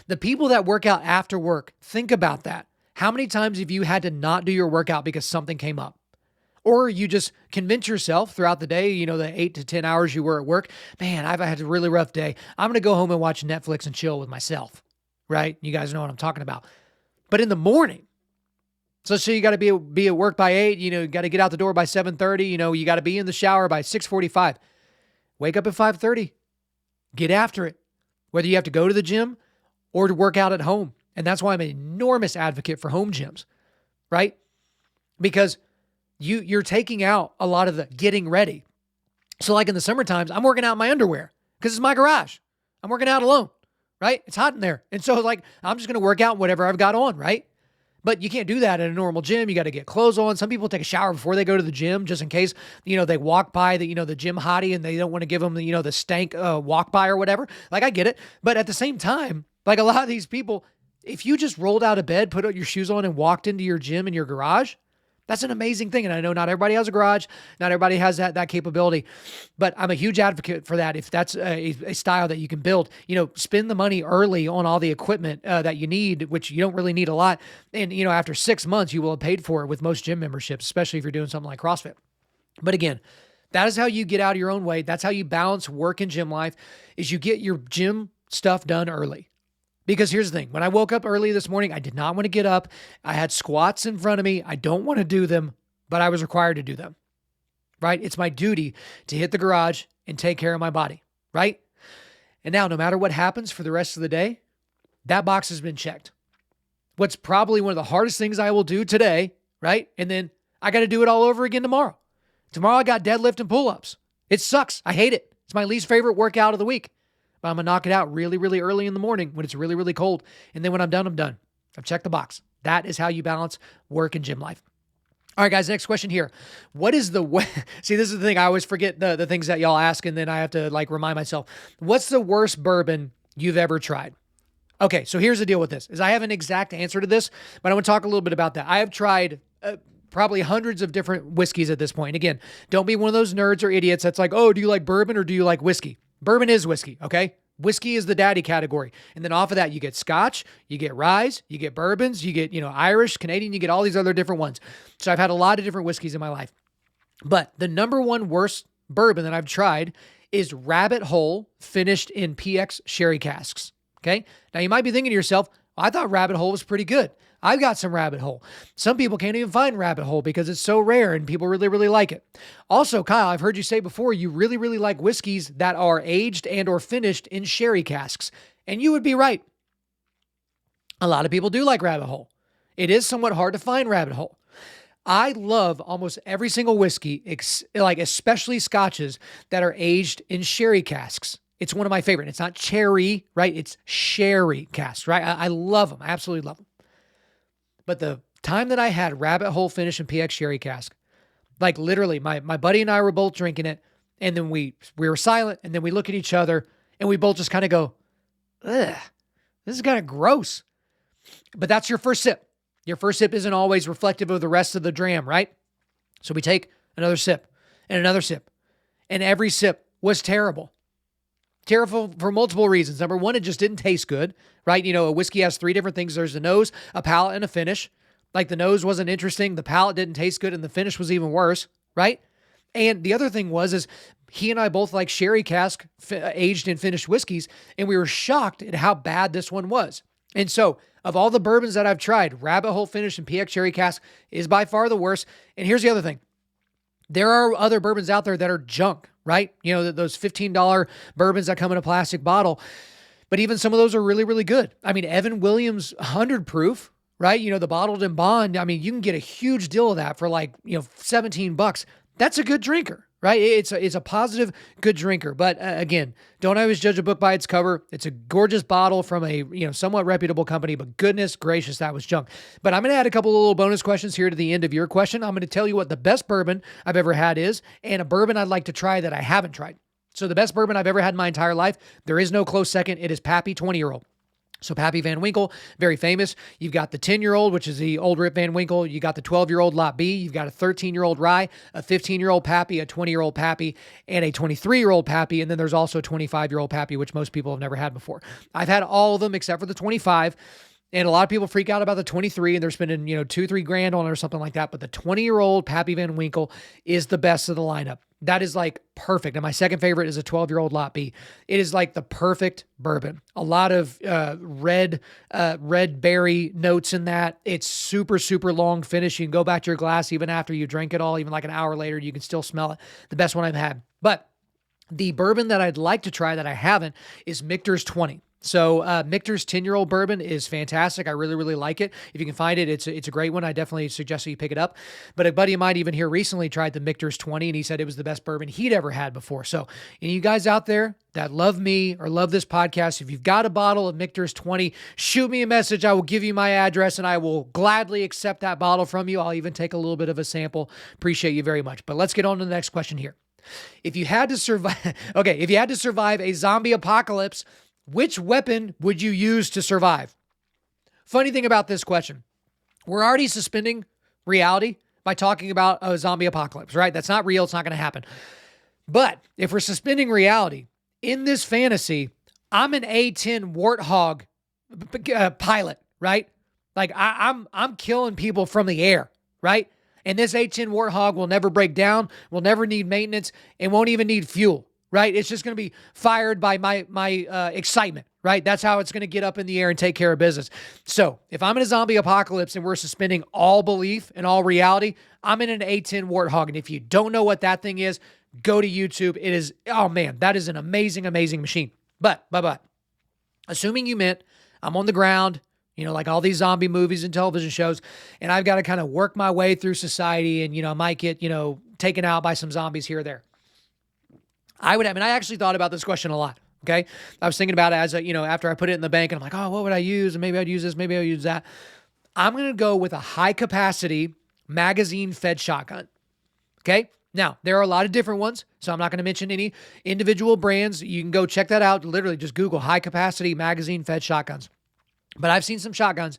The people that work out after work, think about that. How many times have you had to not do your workout because something came up? Or you just convince yourself throughout the day, the 8 to 10 hours you were at work, man, I've had a really rough day. I'm going to go home and watch Netflix and chill with myself, right? You guys know what I'm talking about. But in the morning, so you got to be at work by 8, you got to get out the door by 7:30, you got to be in the shower by 6:45. Wake up at 5:30. Get after it. Whether you have to go to the gym or to work out at home. And that's why I'm an enormous advocate for home gyms, right? Because you're taking out a lot of the getting ready. So like in the summer times, I'm working out in my underwear because it's my garage. I'm working out alone, right? It's hot in there. And so like, I'm just going to work out whatever I've got on, right? But you can't do that in a normal gym. You got to get clothes on. Some people take a shower before they go to the gym just in case, they walk by the gym hottie and they don't want to give them the stank walk by or whatever. Like I get it. But at the same time, like a lot of these people, if you just rolled out of bed, put your shoes on and walked into your gym in your garage, that's an amazing thing. And I know not everybody has a garage. Not everybody has that capability, but I'm a huge advocate for that. If that's a style that you can build, spend the money early on all the equipment that you need, which you don't really need a lot. And, after 6 months, you will have paid for it with most gym memberships, especially if you're doing something like CrossFit. But again, that is how you get out of your own way. That's how you balance work and gym life, is you get your gym stuff done early. Because here's the thing, when I woke up early this morning, I did not want to get up. I had squats in front of me. I don't want to do them, but I was required to do them, right? It's my duty to hit the garage and take care of my body, right? And now, no matter what happens for the rest of the day, that box has been checked. What's probably one of the hardest things I will do today, right? And then I got to do it all over again tomorrow. Tomorrow I got deadlift and pull-ups. It sucks. I hate it. It's my least favorite workout of the week. But I'm going to knock it out really, really early in the morning when it's really, really cold. And then when I'm done, I'm done. I've checked the box. That is how you balance work and gym life. All right, guys, next question here. What is the See, this is the thing. I always forget the things that y'all ask, and then I have to remind myself. What's the worst bourbon you've ever tried? Okay, so here's the deal with this, is I have an exact answer to this, but I want to talk a little bit about that. I have tried probably hundreds of different whiskeys at this point. And again, don't be one of those nerds or idiots that's like, oh, do you like bourbon or do you like whiskey? Bourbon is whiskey, okay? Whiskey is the daddy category. And then off of that, you get Scotch, you get rye, you get bourbons, you get, Irish, Canadian, you get all these other different ones. So I've had a lot of different whiskeys in my life. But the number one worst bourbon that I've tried is Rabbit Hole finished in PX sherry casks, okay? Now you might be thinking to yourself, I thought Rabbit Hole was pretty good. I've got some Rabbit Hole. Some people can't even find Rabbit Hole because it's so rare and people really, really like it. Also, Kyle, I've heard you say before, you really, really like whiskeys that are aged and or finished in sherry casks. And you would be right. A lot of people do like Rabbit Hole. It is somewhat hard to find Rabbit Hole. I love almost every single whiskey, especially scotches that are aged in sherry casks. It's one of my favorite. It's not cherry, right? It's sherry casks, right? I love them. I absolutely love them. But the time that I had Rabbit Hole finish in PX sherry cask, like literally my buddy and I were both drinking it, and then we were silent, and then we look at each other and we both just kind of go, ugh, this is kind of gross. But that's your first sip. Your first sip isn't always reflective of the rest of the dram, right? So we take another sip and another sip, and every sip was terrible. Terrible for multiple reasons. Number one, it just didn't taste good, right? A whiskey has 3 different things. There's a nose, a palate, and a finish. Like the nose wasn't interesting. The palate didn't taste good, and the finish was even worse, right? And the other thing is he and I both like sherry cask aged and finished whiskeys, and we were shocked at how bad this one was. And so of all the bourbons that I've tried, Rabbit Hole finish and PX sherry cask is by far the worst. And here's the other thing. There are other bourbons out there that are junk, right? Those $15 bourbons that come in a plastic bottle. But even some of those are really, really good. I mean, Evan Williams 100 proof, right? The bottled in bond. I mean, you can get a huge deal of that for $17. That's a good drinker, right? It's a positive, good drinker. But again, don't always judge a book by its cover. It's a gorgeous bottle from a somewhat reputable company, but goodness gracious, that was junk. But I'm going to add a couple of little bonus questions here to the end of your question. I'm going to tell you what the best bourbon I've ever had is, and a bourbon I'd like to try that I haven't tried. So the best bourbon I've ever had in my entire life, there is no close second. It is Pappy 20-year-old. So Pappy Van Winkle, very famous. You've got the 10-year-old, which is the old Rip Van Winkle. You got the 12-year-old Lot B. You've got a 13-year-old Rye, a 15-year-old Pappy, a 20-year-old Pappy, and a 23-year-old Pappy. And then there's also a 25-year-old Pappy, which most people have never had before. I've had all of them except for the 25. And a lot of people freak out about the 23 and they're spending, $2-3 grand on it or something like that. But the 20-year-old Pappy Van Winkle is the best of the lineup. That is like perfect. And my second favorite is a 12-year-old Lot B. It is like the perfect bourbon. A lot of red berry notes in that. It's super, super long finish. You can go back to your glass even after you drink it all, even like an hour later, you can still smell it. The best one I've had. But the bourbon that I'd like to try that I haven't is Michter's 20. So Michter's 10-year-old bourbon is fantastic. I really, really like it. If you can find it, it's a great one. I definitely suggest that you pick it up. But a buddy of mine even here recently tried the Michter's 20, and he said it was the best bourbon he'd ever had before. So any of you guys out there that love me or love this podcast, if you've got a bottle of Michter's 20, shoot me a message. I will give you my address, and I will gladly accept that bottle from you. I'll even take a little bit of a sample. Appreciate you very much. But let's get on to the next question here. If you had to survive, if you had to survive a zombie apocalypse, which weapon would you use to survive? Funny thing about this question, we're already suspending reality by talking about a zombie apocalypse, right? That's not real. It's not going to happen. But if we're suspending reality in this fantasy, I'm an A-10 Warthog pilot, right? Like I'm killing people from the air, right? And this A-10 Warthog will never break down, will never need maintenance, and won't even need fuel. Right? It's just going to be fired by my excitement, right? That's how it's going to get up in the air and take care of business. So if I'm in a zombie apocalypse and we're suspending all belief and all reality, I'm in an A-10 Warthog. And if you don't know what that thing is, go to YouTube. It is, oh man, that is an amazing, amazing machine. But, assuming you meant I'm on the ground, like all these zombie movies and television shows, and I've got to kind of work my way through society and, I might get, taken out by some zombies here or there. I actually thought about this question a lot. Okay. I was thinking about it as after I put it in the bank and I'm like, oh, what would I use? And maybe I'd use this, maybe I'll use that. I'm going to go with a high capacity magazine fed shotgun. Okay. Now there are a lot of different ones, so I'm not going to mention any individual brands. You can go check that out. Literally just Google high capacity magazine fed shotguns. But I've seen some shotguns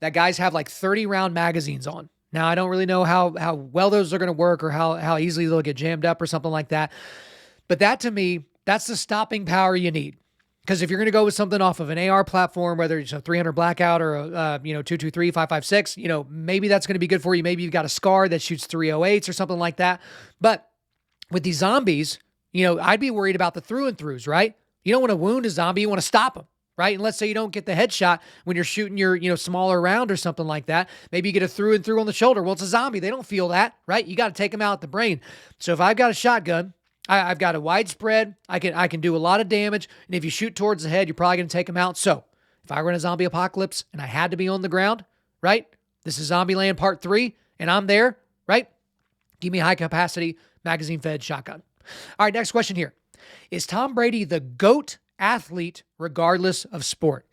that guys have like 30 round magazines on. Now I don't really know how well those are going to work or how easily they'll get jammed up or something like that. But that to me, that's the stopping power you need. Because if you're going to go with something off of an AR platform, whether it's a 300 Blackout or a 223, 556, maybe that's going to be good for you. Maybe you've got a SCAR that shoots 308s or something like that. But with these zombies, I'd be worried about the through and throughs, right? You don't want to wound a zombie. You want to stop them, right? And let's say you don't get the headshot when you're shooting your, smaller round or something like that. Maybe you get a through and through on the shoulder. Well, it's a zombie. They don't feel that, right? You got to take them out at the brain. So if I've got a shotgun, I've got a widespread. I can do a lot of damage. And if you shoot towards the head, you're probably going to take them out. So if I were in a zombie apocalypse and I had to be on the ground, right? This is Zombieland Part 3 and I'm there, right? Give me a high capacity magazine fed shotgun. All right, next question here. Is Tom Brady the GOAT athlete regardless of sport?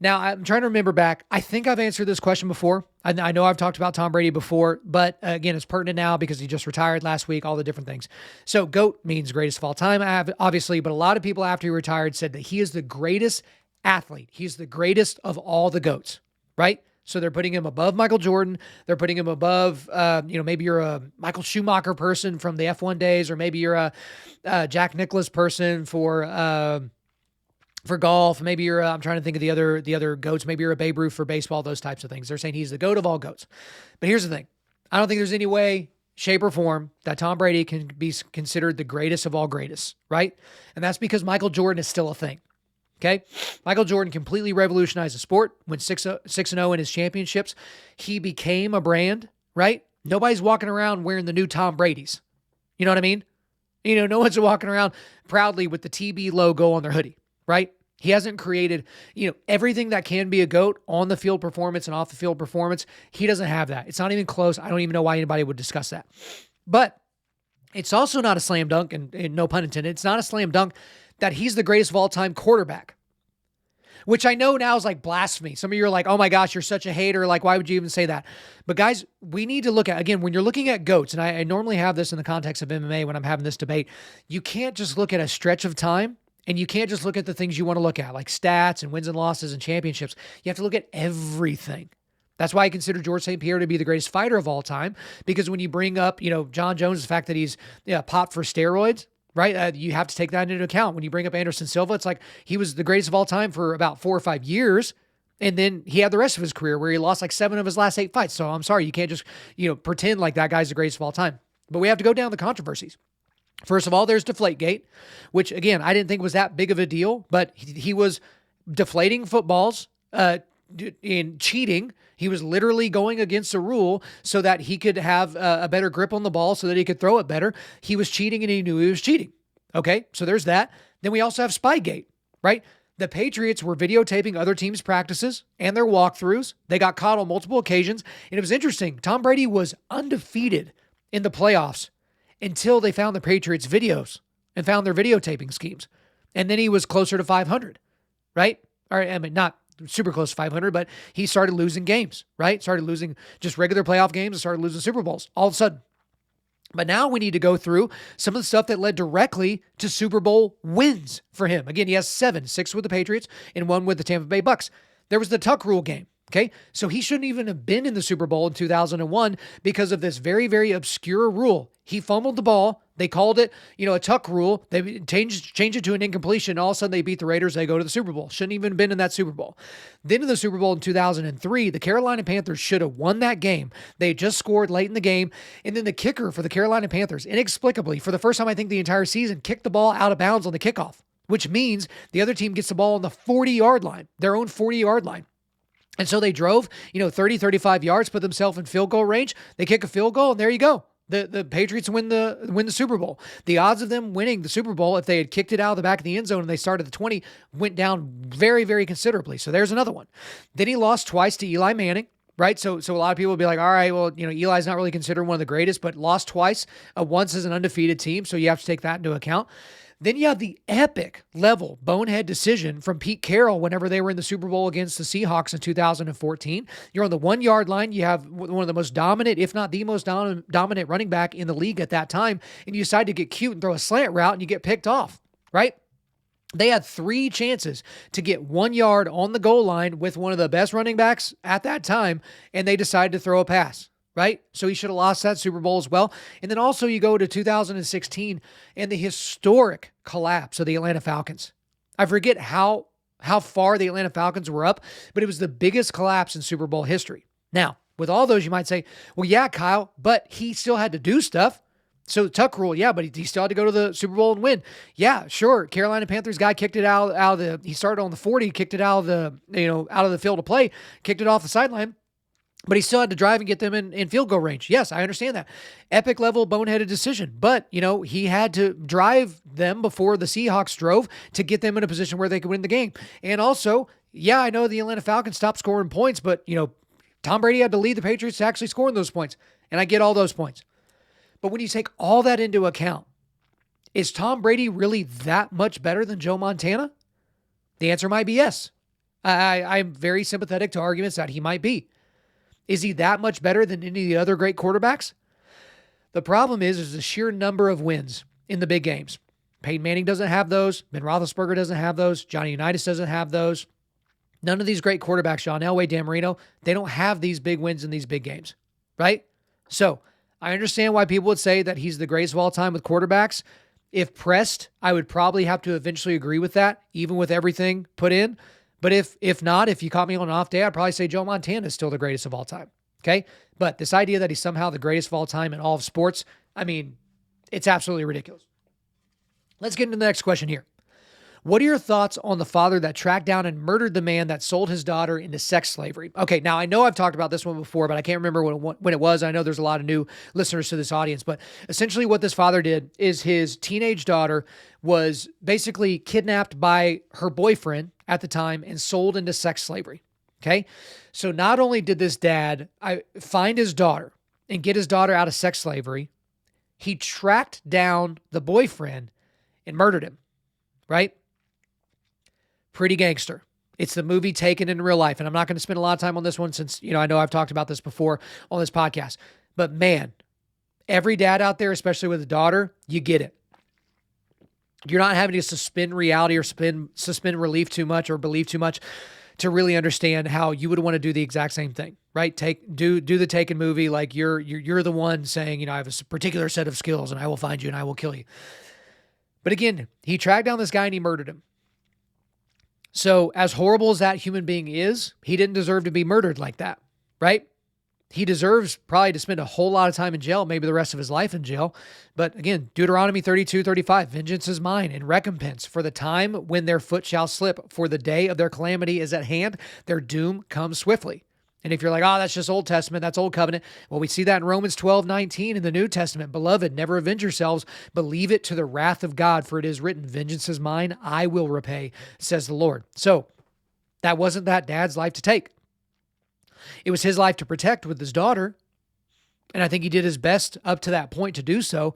Now, I'm trying to remember back. I think I've answered this question before. I know I've talked about Tom Brady before, but again, it's pertinent now because he just retired last week, all the different things. So GOAT means greatest of all time, obviously, but a lot of people after he retired said that he is the greatest athlete. He's the greatest of all the GOATs, right? So they're putting him above Michael Jordan. They're putting him above, maybe you're a Michael Schumacher person from the F1 days, or maybe you're a Jack Nicklaus person for golf. Maybe you're, I'm trying to think of the other GOATs. Maybe you're a Babe Ruth for baseball, those types of things. They're saying he's the GOAT of all GOATs. But here's the thing. I don't think there's any way, shape, or form that Tom Brady can be considered the greatest of all greatest, right? And that's because Michael Jordan is still a thing. Okay. Michael Jordan completely revolutionized the sport, went 6-0 in his championships. He became a brand, right? Nobody's walking around wearing the new Tom Brady's. You know what I mean? No one's walking around proudly with the TB logo on their hoodie, right? He hasn't created, everything that can be a GOAT on the field performance and off the field performance. He doesn't have that. It's not even close. I don't even know why anybody would discuss that. But it's also not a slam dunk, and no pun intended, it's not a slam dunk that he's the greatest of all time quarterback, which I know now is like blasphemy. Some of you are like, oh my gosh, you're such a hater. Like, why would you even say that? But guys, we need to look at, again, when you're looking at GOATs, and I normally have this in the context of MMA when I'm having this debate, you can't just look at a stretch of time And you can't just look at the things you want to look at, like stats and wins and losses and championships. You have to look at everything. That's why I consider George St. Pierre to be the greatest fighter of all time, because when you bring up, John Jones, the fact that he's popped for steroids, right? You have to take that into account. When you bring up Anderson Silva, it's like he was the greatest of all time for about 4 or 5 years. And then he had the rest of his career where he lost like 7 of his last 8 fights. So I'm sorry, you can't just, pretend like that guy's the greatest of all time. But we have to go down the controversies. First of all, there's Deflategate, which again, I didn't think was that big of a deal, but he was deflating footballs, in cheating. He was literally going against a rule so that he could have a better grip on the ball so that he could throw it better. He was cheating and he knew he was cheating. Okay, so there's that. Then we also have Spygate, right? The Patriots were videotaping other teams' practices and their walkthroughs. They got caught on multiple occasions. And it was interesting. Tom Brady was undefeated in the playoffs until they found the Patriots' videos and found their videotaping schemes. And then he was closer to 500, right? Or, I mean, not super close to 500, but he started losing games, right? Started losing just regular playoff games and started losing Super Bowls all of a sudden. But now we need to go through some of the stuff that led directly to Super Bowl wins for him. Again, he has 7, 6 with the Patriots and 1 with the Tampa Bay Bucks. There was the Tuck rule game. Okay, so he shouldn't even have been in the Super Bowl in 2001 because of this very, very obscure rule. He fumbled the ball. They called it, a tuck rule. They changed it to an incompletion. All of a sudden, they beat the Raiders. They go to the Super Bowl. Shouldn't even have been in that Super Bowl. Then in the Super Bowl in 2003, the Carolina Panthers should have won that game. They had just scored late in the game. And then the kicker for the Carolina Panthers, inexplicably, for the first time, I think the entire season, kicked the ball out of bounds on the kickoff, which means the other team gets the ball on the 40-yard line, their own 40-yard line. And so they drove, 30, 35 yards, put themselves in field goal range. They kick a field goal, and there you go. The Patriots win the Super Bowl. The odds of them winning the Super Bowl, if they had kicked it out of the back of the end zone and they started at the 20, went down very, very considerably. So there's another one. Then he lost twice to Eli Manning, right? So a lot of people will be like, all right, well, Eli's not really considered one of the greatest, but lost twice, once as an undefeated team. So you have to take that into account. Then you have the epic level bonehead decision from Pete Carroll whenever they were in the Super Bowl against the Seahawks in 2014. You're on the 1-yard line. You have one of the most dominant, if not the most dominant running back in the league at that time, and you decide to get cute and throw a slant route and you get picked off, right? They had 3 chances to get 1 yard on the goal line with one of the best running backs at that time, and they decided to throw a pass. Right? So he should have lost that Super Bowl as well. And then also you go to 2016 and the historic collapse of the Atlanta Falcons. I forget how far the Atlanta Falcons were up, but it was the biggest collapse in Super Bowl history. Now, with all those, you might say, well, yeah, Kyle, but he still had to do stuff. So Tuck rule, yeah, but he still had to go to the Super Bowl and win. Yeah, sure. Carolina Panthers guy kicked it out of the, he started on the 40, kicked it out of the field of play, kicked it off the sideline. But he still had to drive and get them in field goal range. Yes, I understand that. Epic level boneheaded decision. But, he had to drive them before the Seahawks drove to get them in a position where they could win the game. And also, yeah, I know the Atlanta Falcons stopped scoring points, but, Tom Brady had to lead the Patriots to actually scoring those points. And I get all those points. But when you take all that into account, is Tom Brady really that much better than Joe Montana? The answer might be yes. I'm very sympathetic to arguments that he might be. Is he that much better than any of the other great quarterbacks? The problem is the sheer number of wins in the big games. Peyton Manning doesn't have those. Ben Roethlisberger doesn't have those. Johnny Unitas doesn't have those. None of these great quarterbacks, John Elway, Dan Marino, they don't have these big wins in these big games, right? So I understand why people would say that he's the greatest of all time with quarterbacks. If pressed, I would probably have to eventually agree with that, even with everything put in. But if not, if you caught me on an off day, I'd probably say Joe Montana is still the greatest of all time. Okay? But this idea that he's somehow the greatest of all time in all of sports, I mean, it's absolutely ridiculous. Let's get into the next question here. What are your thoughts on the father that tracked down and murdered the man that sold his daughter into sex slavery? Okay, now I know I've talked about this one before, but I can't remember when it was. I know there's a lot of new listeners to this audience, but essentially what this father did is his teenage daughter was basically kidnapped by her boyfriend at the time and sold into sex slavery. Okay, so not only did this dad find his daughter and get his daughter out of sex slavery, he tracked down the boyfriend and murdered him, right? Pretty gangster. It's the movie Taken in real life. And I'm not going to spend a lot of time on this one since, I know I've talked about this before on this podcast. But man, every dad out there, especially with a daughter, you get it. You're not having to suspend reality or suspend relief too much or believe too much to really understand how you would want to do the exact same thing, right? Do the Taken movie like you're the one saying, I have a particular set of skills and I will find you and I will kill you. But again, he tracked down this guy and he murdered him. So as horrible as that human being is, he didn't deserve to be murdered like that, right? He deserves probably to spend a whole lot of time in jail, maybe the rest of his life in jail. But again, Deuteronomy 32:35, vengeance is mine and recompense for the time when their foot shall slip, for the day of their calamity is at hand. Their doom comes swiftly. And if you're like, that's just Old Testament, that's Old Covenant. Well, we see that in Romans 12:19 in the New Testament. Beloved, never avenge yourselves, but leave it to the wrath of God, for it is written, vengeance is mine, I will repay, says the Lord. So that wasn't that dad's life to take. It was his life to protect with his daughter. And I think he did his best up to that point to do so.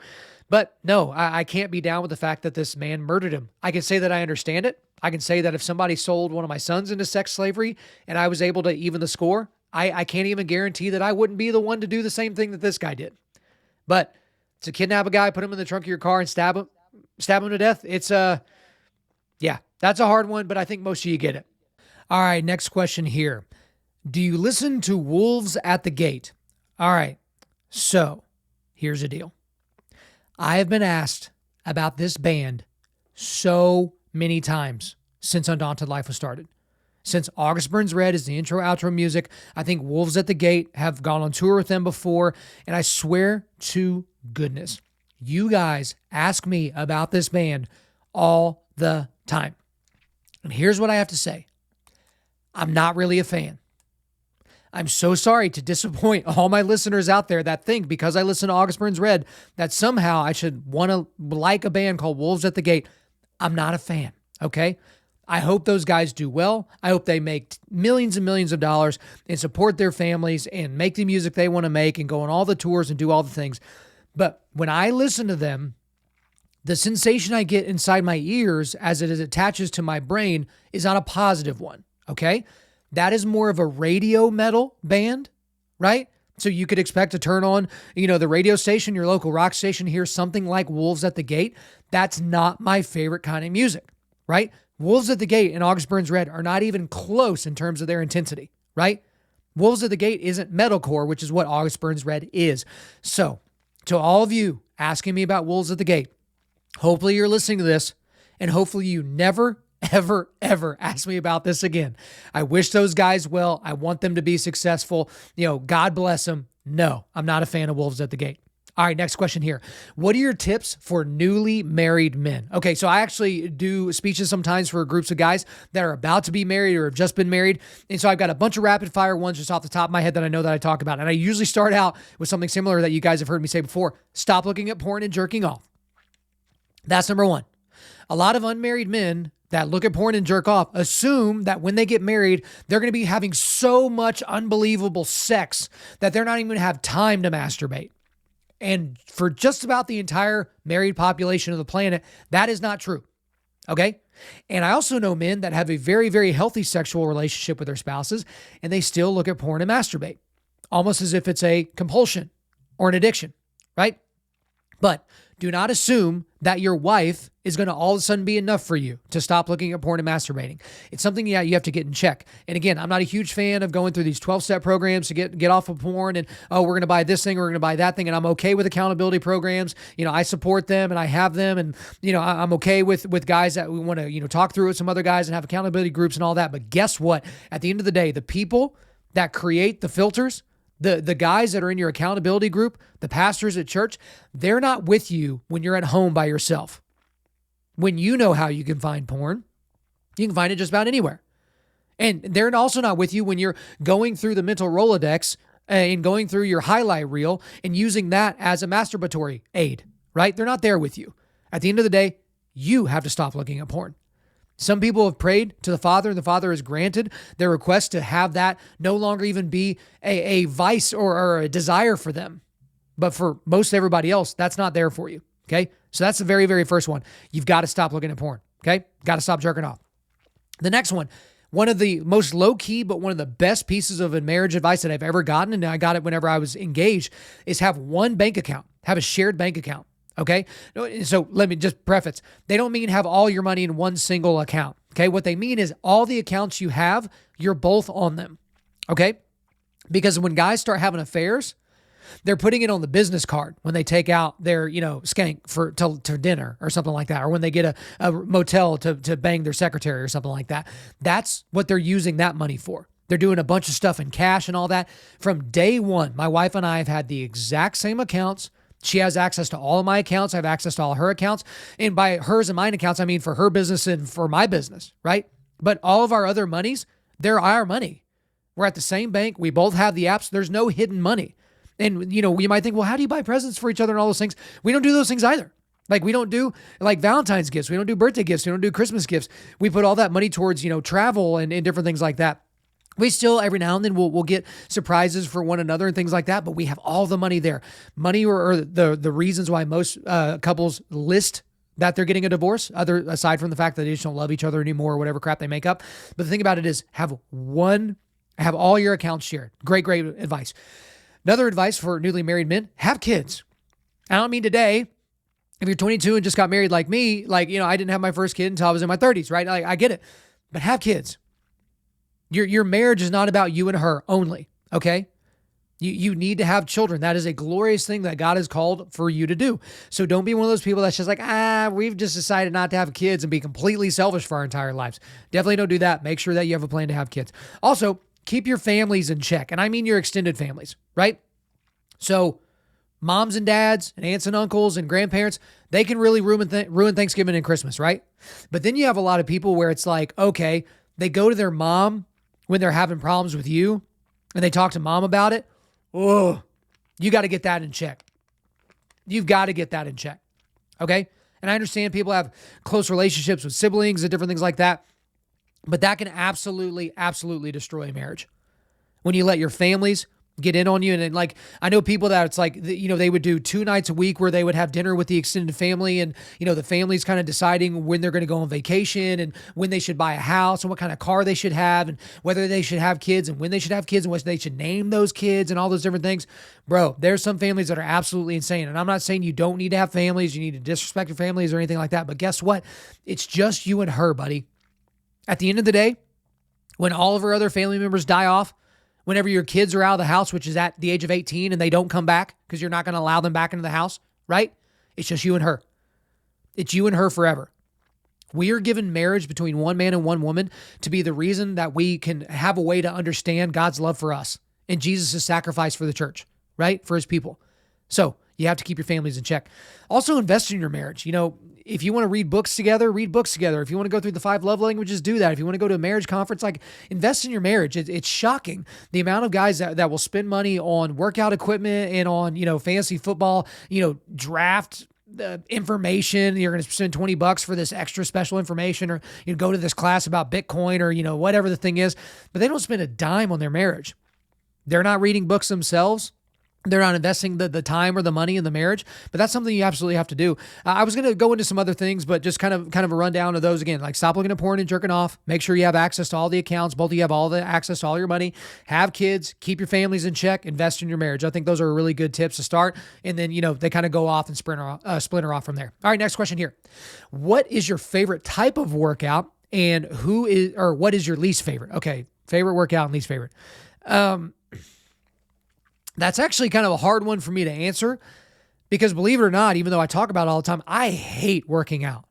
But no, I can't be down with the fact that this man murdered him. I can say that I understand it. I can say that if somebody sold one of my sons into sex slavery and I was able to even the score, I can't even guarantee that I wouldn't be the one to do the same thing that this guy did. But to kidnap a guy, put him in the trunk of your car and stab him to death, that's a hard one, but I think most of you get it. All right, next question here. Do you listen to Wolves at the Gate? All right, so here's the deal. I have been asked about this band so many times since Undaunted.Life was started. Since August Burns Red is the intro outro music, I think Wolves at the Gate have gone on tour with them before, and I swear to goodness, you guys ask me about this band all the time. And here's what I have to say. I'm not really a fan. I'm so sorry to disappoint all my listeners out there that think because I listen to August Burns Red that somehow I should want to like a band called Wolves at the Gate. I'm not a fan, okay? I hope those guys do well. I hope they make millions and millions of dollars and support their families and make the music they want to make and go on all the tours and do all the things. But when I listen to them, the sensation I get inside my ears as it attaches to my brain is not a positive one, okay? That is more of a radio metal band, right? So you could expect to turn on, the radio station, your local rock station, hear something like Wolves at the Gate. That's not my favorite kind of music, right? Wolves at the Gate and August Burns Red are not even close in terms of their intensity, right? Wolves at the Gate isn't metalcore, which is what August Burns Red is. So to all of you asking me about Wolves at the Gate, hopefully you're listening to this and hopefully you never, ever, ever ask me about this again. I wish those guys well. I want them to be successful. God bless them. No, I'm not a fan of Wolves at the Gate. All right, next question here. What are your tips for newly married men? Okay, so I actually do speeches sometimes for groups of guys that are about to be married or have just been married. And so I've got a bunch of rapid fire ones just off the top of my head that I know that I talk about. And I usually start out with something similar that you guys have heard me say before. Stop looking at porn and jerking off. That's number one. A lot of unmarried men that look at porn and jerk off assume that when they get married, they're going to be having so much unbelievable sex that they're not even going to have time to masturbate. And for just about the entire married population of the planet, that is not true. Okay? And I also know men that have a very, very healthy sexual relationship with their spouses, and they still look at porn and masturbate, almost as if it's a compulsion or an addiction, right? But do not assume that your wife is going to all of a sudden be enough for you to stop looking at porn and masturbating. It's something you have to get in check. And again, I'm not a huge fan of going through these 12-step programs to get off of porn and, we're going to buy this thing, we're going to buy that thing. And I'm okay with accountability programs. I support them and I have them. And, I'm okay with guys that we want to, talk through with some other guys and have accountability groups and all that. But guess what? At the end of the day, the people that create the filters, the guys that are in your accountability group, the pastors at church, they're not with you when you're at home by yourself. When you know how you can find porn, you can find it just about anywhere. And they're also not with you when you're going through the mental Rolodex and going through your highlight reel and using that as a masturbatory aid, right? They're not there with you. At the end of the day, you have to stop looking at porn. Some people have prayed to the Father, and the Father has granted their request to have that no longer even be a vice or a desire for them. But for most everybody else, that's not there for you, okay? So that's the very, very first one. You've got to stop looking at porn, okay? Got to stop jerking off. The next one of the most low-key, but one of the best pieces of marriage advice that I've ever gotten, and I got it whenever I was engaged, is have one bank account, have a shared bank account. Okay. So let me just preface. They don't mean have all your money in one single account. Okay. What they mean is all the accounts you have, you're both on them. Okay. Because when guys start having affairs, they're putting it on the business card when they take out their, skank for to dinner or something like that, or when they get a motel to bang their secretary or something like that. That's what they're using that money for. They're doing a bunch of stuff in cash and all that. From day one, my wife and I have had the exact same accounts. She has access to all of my accounts. I have access to all her accounts. And by hers and mine accounts, I mean for her business and for my business, right? But all of our other monies, they're our money. We're at the same bank. We both have the apps. There's no hidden money. And, you might think, well, how do you buy presents for each other and all those things? We don't do those things either. Like we don't do like Valentine's gifts. We don't do birthday gifts. We don't do Christmas gifts. We put all that money towards, travel and different things like that. We still, every now and then, we'll get surprises for one another and things like that, but we have all the money there. Money or the reasons why most couples list that they're getting a divorce, aside from the fact that they just don't love each other anymore or whatever crap they make up. But the thing about it is have all your accounts shared. Great advice. Another advice for newly married men, have kids. I don't mean today. If you're 22 and just got married like me, I didn't have my first kid until I was in my 30s, right? I get it. But have kids. Your marriage is not about you and her only, okay? You need to have children. That is a glorious thing that God has called for you to do. So don't be one of those people that's just like, we've just decided not to have kids and be completely selfish for our entire lives. Definitely don't do that. Make sure that you have a plan to have kids. Also, keep your families in check. And I mean your extended families, right? So moms and dads and aunts and uncles and grandparents, they can really ruin Thanksgiving and Christmas, right? But then you have a lot of people where it's like, okay, they go to their mom when they're having problems with you and they talk to mom about it. Oh, you got to get that in check. You've got to get that in check. Okay. And I understand people have close relationships with siblings and different things like that, but that can absolutely destroy a marriage when you let your families get in on you. And then, I know people that it's like, they would do 2 nights a week where they would have dinner with the extended family and, the family's kind of deciding when they're going to go on vacation and when they should buy a house and what kind of car they should have and whether they should have kids and when they should have kids and what they should name those kids and all those different things. Bro, there's some families that are absolutely insane. And I'm not saying you don't need to have families, you need to disrespect your families or anything like that. But guess what? It's just you and her, buddy. At the end of the day, when all of her other family members die off, whenever your kids are out of the house, which is at the age of 18, and they don't come back because you're not going to allow them back into the house, right? It's just you and her. It's you and her forever. We are given marriage between one man and one woman to be the reason that we can have a way to understand God's love for us and Jesus' sacrifice for the church, right? For his people. So you have to keep your families in check. Also invest in your marriage. If you want to read books together, read books together. If you want to go through the 5 love languages, do that. If you want to go to a marriage conference, invest in your marriage. It's shocking the amount of guys that will spend money on workout equipment and on, fantasy football, draft information. You're going to spend $20 for this extra special information, or go to this class about Bitcoin or, whatever the thing is, but they don't spend a dime on their marriage. They're not reading books themselves. They're not investing the time or the money in the marriage, but that's something you absolutely have to do. I was going to go into some other things, but just kind of a rundown of those again, like stop looking at porn and jerking off. Make sure you have access to all the accounts. Both of you have all the access to all your money. Have kids. Keep your families in check. Invest in your marriage. I think those are really good tips to start. And then, they kind of go off and splinter off from there. All right, next question here. What is your favorite type of workout and what is your least favorite? Okay, favorite workout and least favorite. That's actually kind of a hard one for me to answer because believe it or not, even though I talk about it all the time, I hate working out.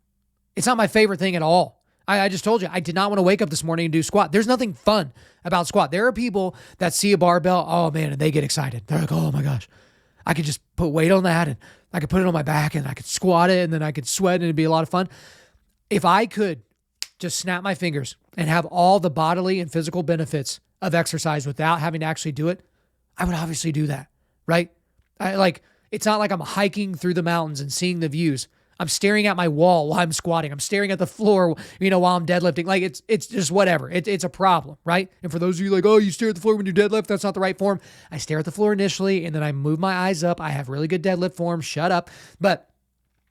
It's not my favorite thing at all. I just told you, I did not want to wake up this morning and do squat. There's nothing fun about squat. There are people that see a barbell, oh man, and they get excited. They're like, oh my gosh, I could just put weight on that and I could put it on my back and I could squat it and then I could sweat and it'd be a lot of fun. If I could just snap my fingers and have all the bodily and physical benefits of exercise without having to actually do it, I would obviously do that, right? It's not like I'm hiking through the mountains and seeing the views. I'm staring at my wall while I'm squatting. I'm staring at the floor, while I'm deadlifting. It's just whatever. It's a problem, right? And for those of you you stare at the floor when you deadlift, that's not the right form. I stare at the floor initially, and then I move my eyes up. I have really good deadlift form. Shut up. But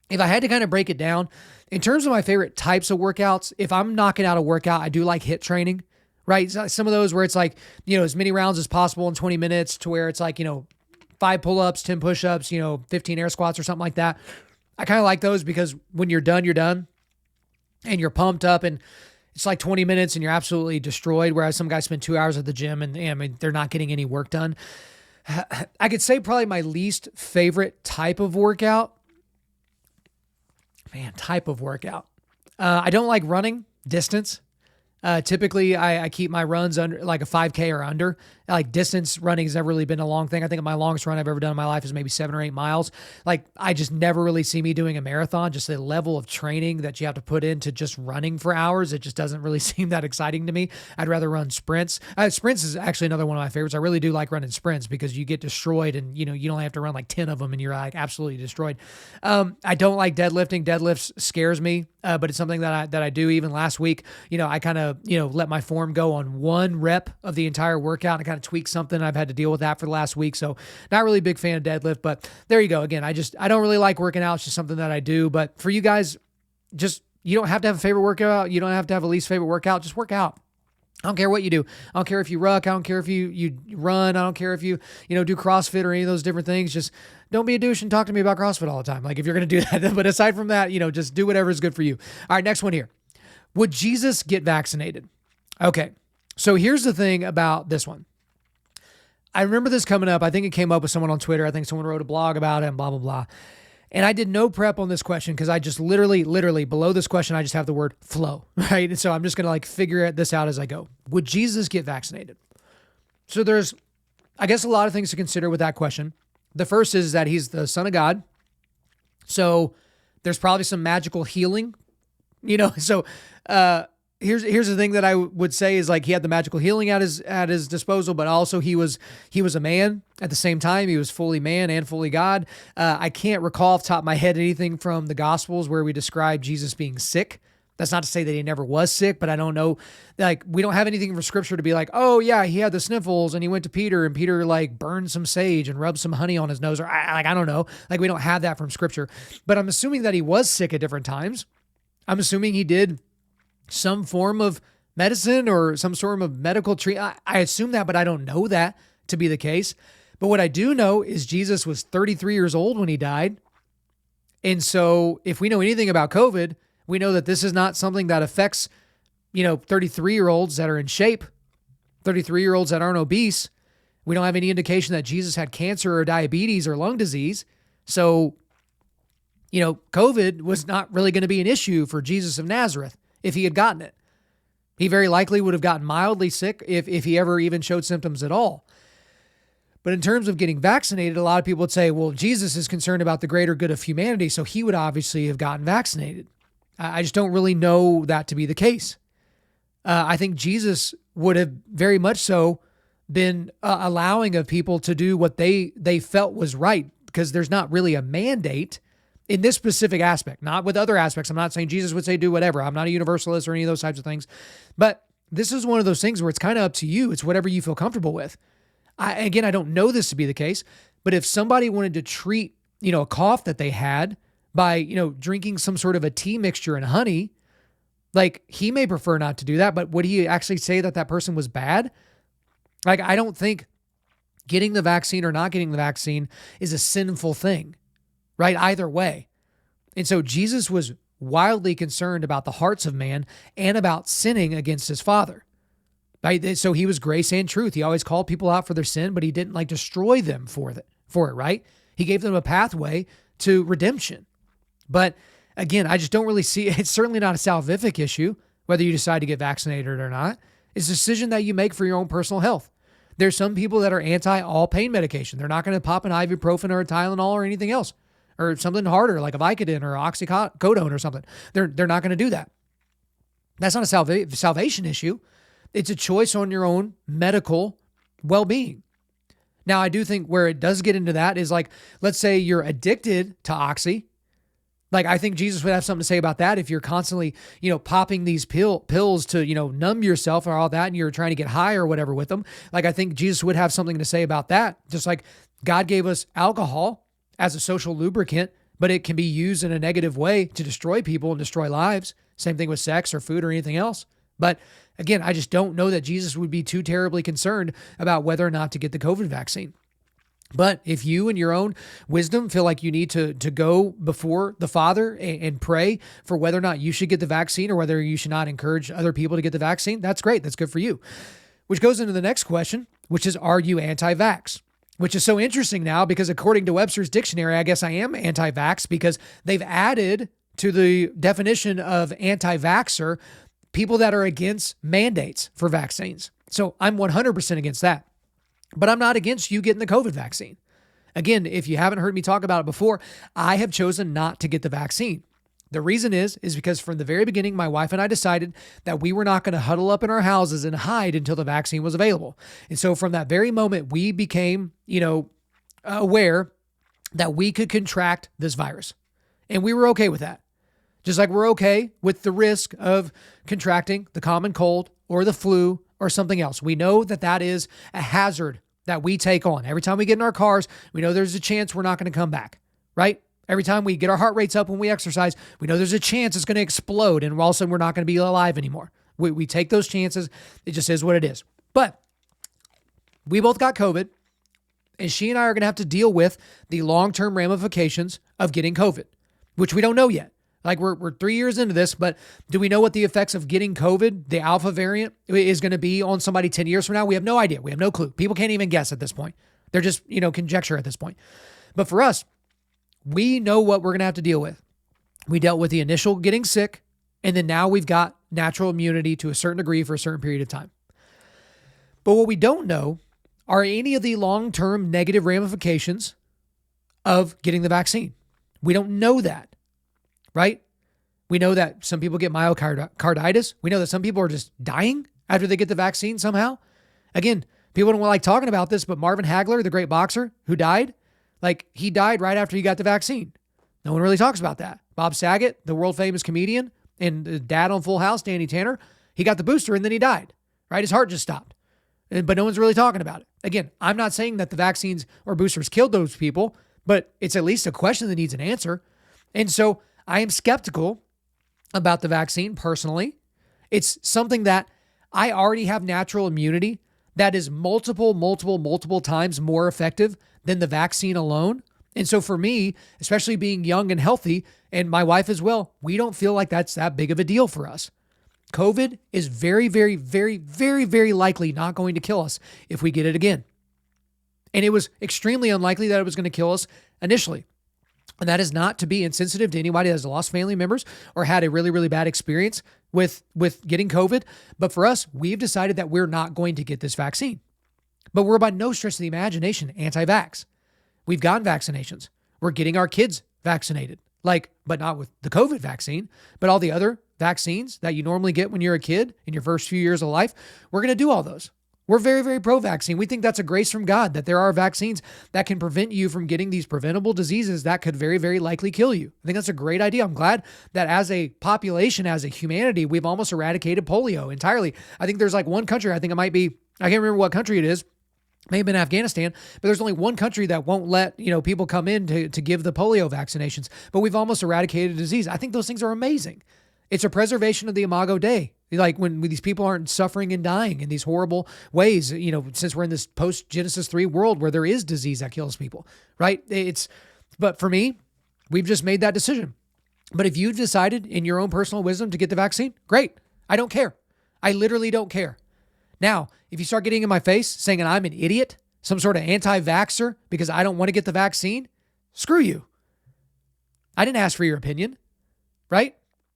if I had to kind of break it down, in terms of my favorite types of workouts, if I'm knocking out a workout, I do like HIIT training. Right? Some of those where it's as many rounds as possible in 20 minutes to where it's 5 pull-ups, 10 push-ups, 15 air squats or something like that. I kind of like those because when you're done and you're pumped up and it's like 20 minutes and you're absolutely destroyed. Whereas some guys spend 2 hours at the gym and I mean, they're not getting any work done. I could say probably my least favorite type of workout. I don't like running distance. Typically, I keep my runs under like a 5K or under. Like distance running has never really been a long thing. I think my longest run I've ever done in my life is maybe 7 or 8 miles. Like I just never really see me doing a marathon. Just the level of training that you have to put into just running for hours. It just doesn't really seem that exciting to me. I'd rather run sprints. Sprints is actually another one of my favorites. I really do like running sprints because you get destroyed and you only have to run like 10 of them and you're like absolutely destroyed. I don't like deadlifting. Deadlifts scares me, but it's something that I do. Even last week, I kind of, let my form go on one rep of the entire workout and kind of tweak something. I've had to deal with that for the last week. So not really a big fan of deadlift, but there you go. Again, I don't really like working out. It's just something that I do. But for you guys, you don't have to have a favorite workout. You don't have to have a least favorite workout. Just work out. I don't care what you do. I don't care if you ruck. I don't care if you run. I don't care if you do CrossFit or any of those different things. Just don't be a douche and talk to me about CrossFit all the time. Like if you're going to do that, but aside from that, just do whatever is good for you. All right, next one here. Would Jesus get vaccinated? Okay. So here's the thing about this one. I remember this coming up. I think it came up with someone on Twitter. I think someone wrote a blog about it and blah, blah, blah. And I did no prep on this question because I just literally below this question, I just have the word flow, right? And so I'm just going to figure this out as I go. Would Jesus get vaccinated? So there's, I guess, a lot of things to consider with that question. The first is that he's the Son of God. So there's probably some magical healing, so here's the thing that I would say is like he had the magical healing at his disposal, but also he was a man at the same time. He was fully man and fully God. I can't recall off the top of my head anything from the Gospels where we describe Jesus being sick. That's not to say that he never was sick, but I don't know. Like we don't have anything from Scripture to be like, oh yeah, he had the sniffles and he went to Peter and Peter burned some sage and rubbed some honey on his nose, or I don't know. Like we don't have that from Scripture, but I'm assuming that he was sick at different times. I'm assuming he did some form of medicine or some sort of medical treatment. I assume that, but I don't know that to be the case. But what I do know is Jesus was 33 years old when he died. And so if we know anything about COVID, we know that this is not something that affects, 33-year-olds that are in shape, 33-year-olds that aren't obese. We don't have any indication that Jesus had cancer or diabetes or lung disease. So COVID was not really going to be an issue for Jesus of Nazareth if he had gotten it. He very likely would have gotten mildly sick if he ever even showed symptoms at all. But in terms of getting vaccinated, a lot of people would say, well, Jesus is concerned about the greater good of humanity, so he would obviously have gotten vaccinated. I just don't really know that to be the case. I think Jesus would have very much so been allowing of people to do what they felt was right, because there's not really a mandate in this specific aspect, not with other aspects. I'm not saying Jesus would say do whatever. I'm not a universalist or any of those types of things. But this is one of those things where it's kind of up to you. It's whatever you feel comfortable with. I don't know this to be the case, but if somebody wanted to treat, a cough that they had by, drinking some sort of a tea mixture and honey, like he may prefer not to do that, but would he actually say that that person was bad? Like, I don't think getting the vaccine or not getting the vaccine is a sinful thing. Right? Either way. And so Jesus was wildly concerned about the hearts of man and about sinning against his Father. Right? So he was grace and truth. He always called people out for their sin, but he didn't destroy them for it, right? He gave them a pathway to redemption. But again, I just don't really see, it's certainly not a salvific issue, whether you decide to get vaccinated or not. It's a decision that you make for your own personal health. There's some people that are anti all pain medication. They're not going to pop an ibuprofen or a Tylenol or anything else, or something harder like a Vicodin or oxycodone or something. They're not going to do that. That's not a salvation issue. It's a choice on your own medical well-being. Now, I do think where it does get into that is let's say you're addicted to oxy. I think Jesus would have something to say about that if you're constantly, popping these pills to, numb yourself or all that, and you're trying to get high or whatever with them. I think Jesus would have something to say about that. Just like God gave us alcohol as a social lubricant, but it can be used in a negative way to destroy people and destroy lives. Same thing with sex or food or anything else. But again, I just don't know that Jesus would be too terribly concerned about whether or not to get the COVID vaccine. But if you in your own wisdom feel like you need to go before the Father and pray for whether or not you should get the vaccine or whether you should not encourage other people to get the vaccine, that's great. That's good for you. Which goes into the next question, which is, are you anti-vax? Which is so interesting now because according to Webster's dictionary, I guess I am anti-vax because they've added to the definition of anti-vaxxer people that are against mandates for vaccines. So I'm 100% against that. But I'm not against you getting the COVID vaccine. Again, if you haven't heard me talk about it before, I have chosen not to get the vaccine. The reason is because from the very beginning, my wife and I decided that we were not going to huddle up in our houses and hide until the vaccine was available. And so from that very moment, we became, aware that we could contract this virus. And we were okay with that. Just like we're okay with the risk of contracting the common cold or the flu or something else. We know that that is a hazard that we take on. Every time we get in our cars, we know there's a chance we're not going to come back, right? Every time we get our heart rates up when we exercise, we know there's a chance it's going to explode and all of a sudden we're not going to be alive anymore. We take those chances. It just is what it is. But we both got COVID, and she and I are going to have to deal with the long-term ramifications of getting COVID, which we don't know yet. Like we're 3 years into this, but do we know what the effects of getting COVID, the alpha variant, is going to be on somebody 10 years from now? We have no idea. We have no clue. People can't even guess at this point. They're just, conjecture at this point. But for us, we know what we're going to have to deal with. We dealt with the initial getting sick, and then now we've got natural immunity to a certain degree for a certain period of time. But what we don't know are any of the long-term negative ramifications of getting the vaccine. We don't know that. Right? We know that some people get myocarditis. We know that some people are just dying after they get the vaccine somehow. Again, people don't like talking about this, but Marvin Hagler, the great boxer who died, he died right after he got the vaccine. No one really talks about that. Bob Saget, the world famous comedian and the dad on Full House, Danny Tanner, he got the booster and then he died, right? His heart just stopped, but no one's really talking about it. Again, I'm not saying that the vaccines or boosters killed those people, but it's at least a question that needs an answer. And so I am skeptical about the vaccine personally. It's something that I already have natural immunity that is multiple times more effective than the vaccine alone. And so for me, especially being young and healthy, and my wife as well, we don't feel like that's that big of a deal for us. COVID is very, very, very, very, very likely not going to kill us if we get it again. And it was extremely unlikely that it was going to kill us initially. And that is not to be insensitive to anybody that has lost family members or had a really, really bad experience with getting COVID. But for us, we've decided that we're not going to get this vaccine. But we're by no stretch of the imagination anti-vax. We've gotten vaccinations. We're getting our kids vaccinated, but not with the COVID vaccine, but all the other vaccines that you normally get when you're a kid in your first few years of life. We're going to do all those. We're very, very pro-vaccine. We think that's a grace from God that there are vaccines that can prevent you from getting these preventable diseases that could very, very likely kill you. I think that's a great idea. I'm glad that as a population, as a humanity, we've almost eradicated polio entirely. I think there's one country, I think it might be, I can't remember what country it is, maybe in Afghanistan, but there's only one country that won't let, people come in to give the polio vaccinations, but we've almost eradicated disease. I think those things are amazing. It's a preservation of the Imago Dei. When these people aren't suffering and dying in these horrible ways, since we're in this post-Genesis 3 world where there is disease that kills people, right? But for me, we've just made that decision. But if you've decided in your own personal wisdom to get the vaccine, great. I don't care. I literally don't care. Now, if you start getting in my face saying that I'm an idiot, some sort of anti-vaxxer because I don't want to get the vaccine, screw you. I didn't ask for your opinion, right?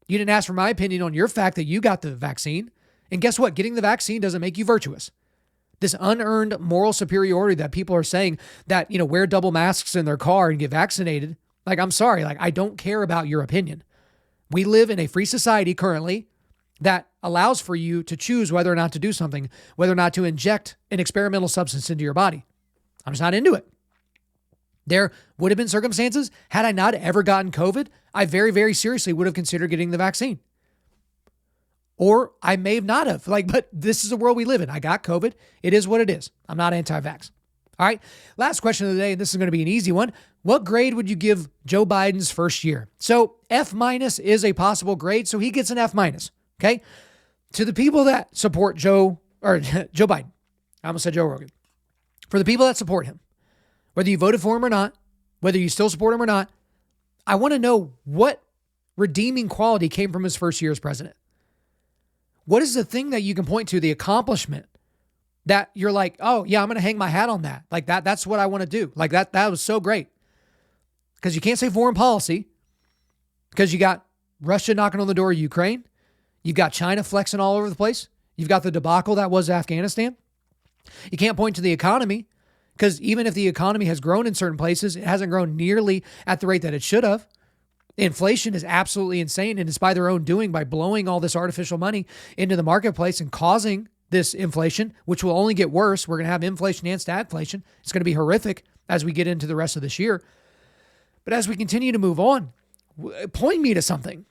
You didn't ask for my opinion on your fact that you got the vaccine. And guess what? Getting the vaccine doesn't make you virtuous. This unearned moral superiority that people are saying that, wear double masks in their car and get vaccinated. I'm sorry, I don't care about your opinion. We live in a free society currently that allows for you to choose whether or not to do something, whether or not to inject an experimental substance into your body. I'm just not into it. There would have been circumstances, had I not ever gotten COVID, I very, very seriously would have considered getting the vaccine. Or I may have not have, but this is the world we live in. I got COVID. It is what it is. I'm not anti-vax. All right. Last question of the day, and this is going to be an easy one. What grade would you give Joe Biden's first year? So F- is a possible grade. So he gets an F-. Okay. To the people that support Joe Biden, I almost said Joe Rogan. For the people that support him, whether you voted for him or not, whether you still support him or not, I want to know what redeeming quality came from his first year as president. What is the thing that you can point to, the accomplishment that you're like, oh yeah, I'm going to hang my hat on that. Like that's what I want to do. Like that was so great. Because you can't say foreign policy because you got Russia knocking on the door of Ukraine. You've got China flexing all over the place. You've got the debacle that was Afghanistan. You can't point to the economy because even if the economy has grown in certain places, it hasn't grown nearly at the rate that it should have. Inflation is absolutely insane, and it's by their own doing, by blowing all this artificial money into the marketplace and causing this inflation, which will only get worse. We're going to have inflation and stagflation. It's going to be horrific as we get into the rest of this year. But as we continue to move on, point me to something.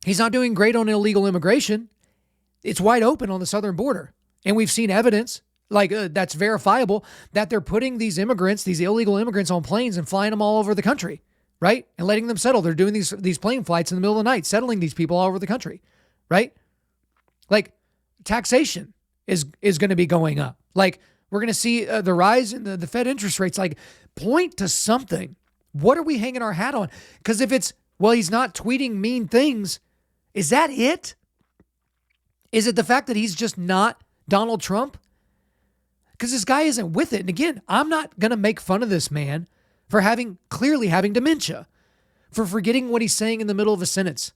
He's not doing great on illegal immigration. It's wide open on the southern border. And we've seen evidence that's verifiable that they're putting these immigrants, these illegal immigrants on planes and flying them all over the country, right? And letting them settle. They're doing these plane flights in the middle of the night, settling these people all over the country, right? Like taxation is going to be going up. Like we're going to see the rise in the Fed interest rates. Like point to something. What are we hanging our hat on? Because if it's, well, he's not tweeting mean things, is that it? Is it the fact that he's just not Donald Trump? Because this guy isn't with it. And again, I'm not going to make fun of this man for clearly having dementia, for forgetting what he's saying in the middle of a sentence,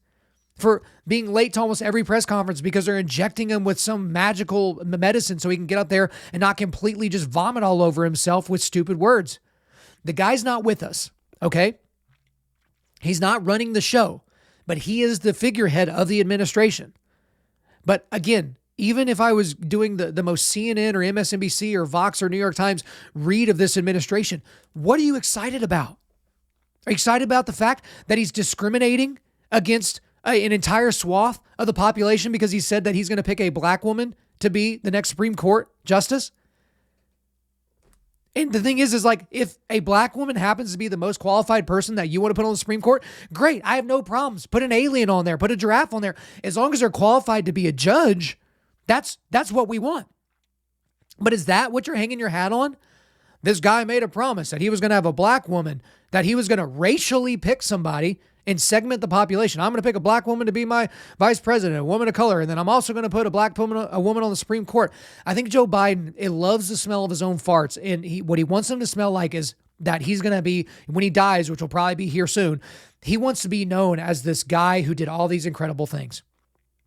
for being late to almost every press conference because they're injecting him with some magical medicine so he can get up there and not completely just vomit all over himself with stupid words. The guy's not with us, okay? He's not running the show, but he is the figurehead of the administration. But again, even if I was doing the most CNN or MSNBC or Vox or New York Times read of this administration, what are you excited about? Are you excited about the fact that he's discriminating against an entire swath of the population because he said that he's going to pick a black woman to be the next Supreme Court justice? And the thing is like, if a black woman happens to be the most qualified person that you want to put on the Supreme Court, great. I have no problems. Put an alien on there, put a giraffe on there. As long as they're qualified to be a judge, that's what we want. But is that what you're hanging your hat on? This guy made a promise that he was going to have a black woman, that he was going to racially pick somebody and segment the population. I'm going to pick a black woman to be my vice president, a woman of color, and then I'm also going to put a woman on the Supreme Court. I think Joe Biden, it loves the smell of his own farts, and what he wants them to smell like is that he's going to be, when he dies, which will probably be here soon, he wants to be known as this guy who did all these incredible things.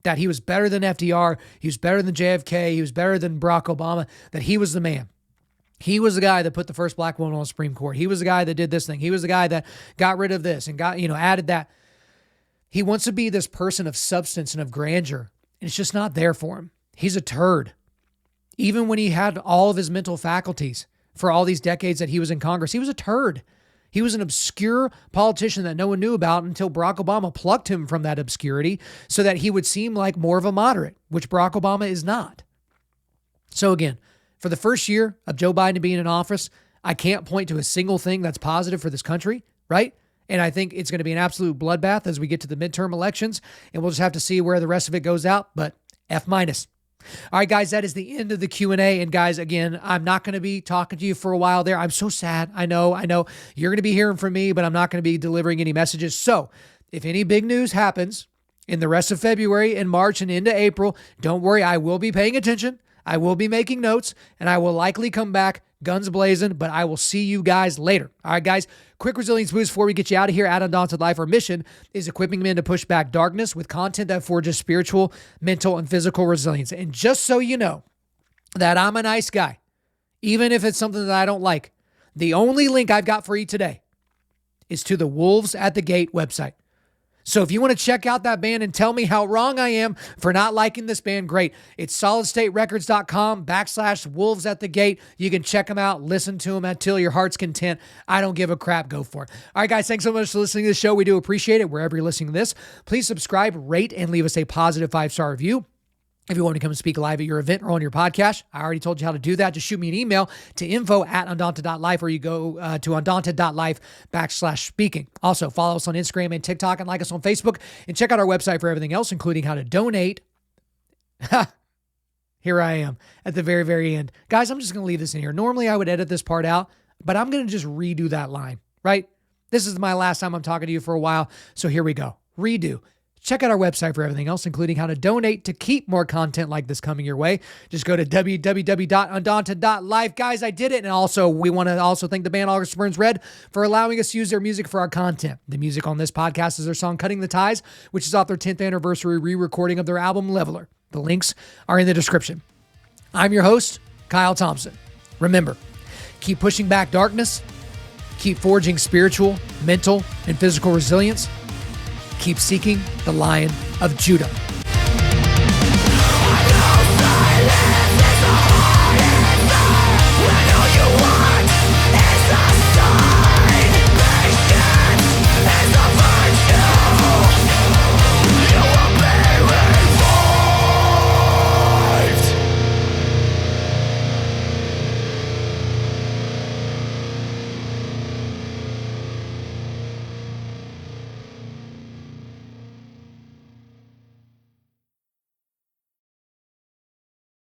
That he was better than FDR, he was better than JFK, he was better than Barack Obama, that he was the man. He was the guy that put the first black woman on the Supreme Court. He was the guy that did this thing. He was the guy that got rid of this and added that. He wants to be this person of substance and of grandeur, and it's just not there for him. He's a turd. Even when he had all of his mental faculties for all these decades that he was in Congress, he was a turd. He was an obscure politician that no one knew about until Barack Obama plucked him from that obscurity so that he would seem like more of a moderate, which Barack Obama is not. So again, for the first year of Joe Biden being in office, I can't point to a single thing that's positive for this country, right? And I think it's going to be an absolute bloodbath as we get to the midterm elections, and we'll just have to see where the rest of it goes out, but F-. All right, guys, that is the end of the Q&A. And guys, again, I'm not going to be talking to you for a while there. I'm so sad. I know. You're going to be hearing from me, but I'm not going to be delivering any messages. So if any big news happens in the rest of February and March and into April, don't worry. I will be paying attention. I will be making notes, and I will likely come back guns blazing, but I will see you guys later. All right, guys, quick resilience boost before we get you out of here at Undaunted.Life. Our mission is equipping men to push back darkness with content that forges spiritual, mental, and physical resilience. And just so you know that I'm a nice guy, even if it's something that I don't like, the only link I've got for you today is to the Wolves at the Gate website. So if you want to check out that band and tell me how wrong I am for not liking this band, great. It's solidstaterecords.com/Wolves at the Gate. You can check them out, listen to them until your heart's content. I don't give a crap. Go for it. All right, guys, thanks so much for listening to the show. We do appreciate it. Wherever you're listening to this, please subscribe, rate, and leave us a positive 5-star review. If you want to come and speak live at your event or on your podcast, I already told you how to do that. Just shoot me an email to info@Undaunted.Life, or you go to Undaunted.Life/speaking. Also, follow us on Instagram and TikTok, and like us on Facebook, and check out our website for everything else, including how to donate. Here I am at the very, very end. Guys, I'm just going to leave this in here. Normally, I would edit this part out. but I'm going to just redo that line, right? This is my last time I'm talking to you for a while. So here we go. Redo. Check out our website for everything else, including how to donate to keep more content like this coming your way. Just go to www.Undaunted.Life. Guys, I did it. And also, we want to also thank the band August Burns Red for allowing us to use their music for our content. The music on this podcast is their song Cutting the Ties, which is off their 10th anniversary re-recording of their album Leveler. The links are in the description. I'm your host, Kyle Thompson. Remember, keep pushing back darkness, keep forging spiritual, mental, and physical resilience. Keep seeking the Lion of Judah.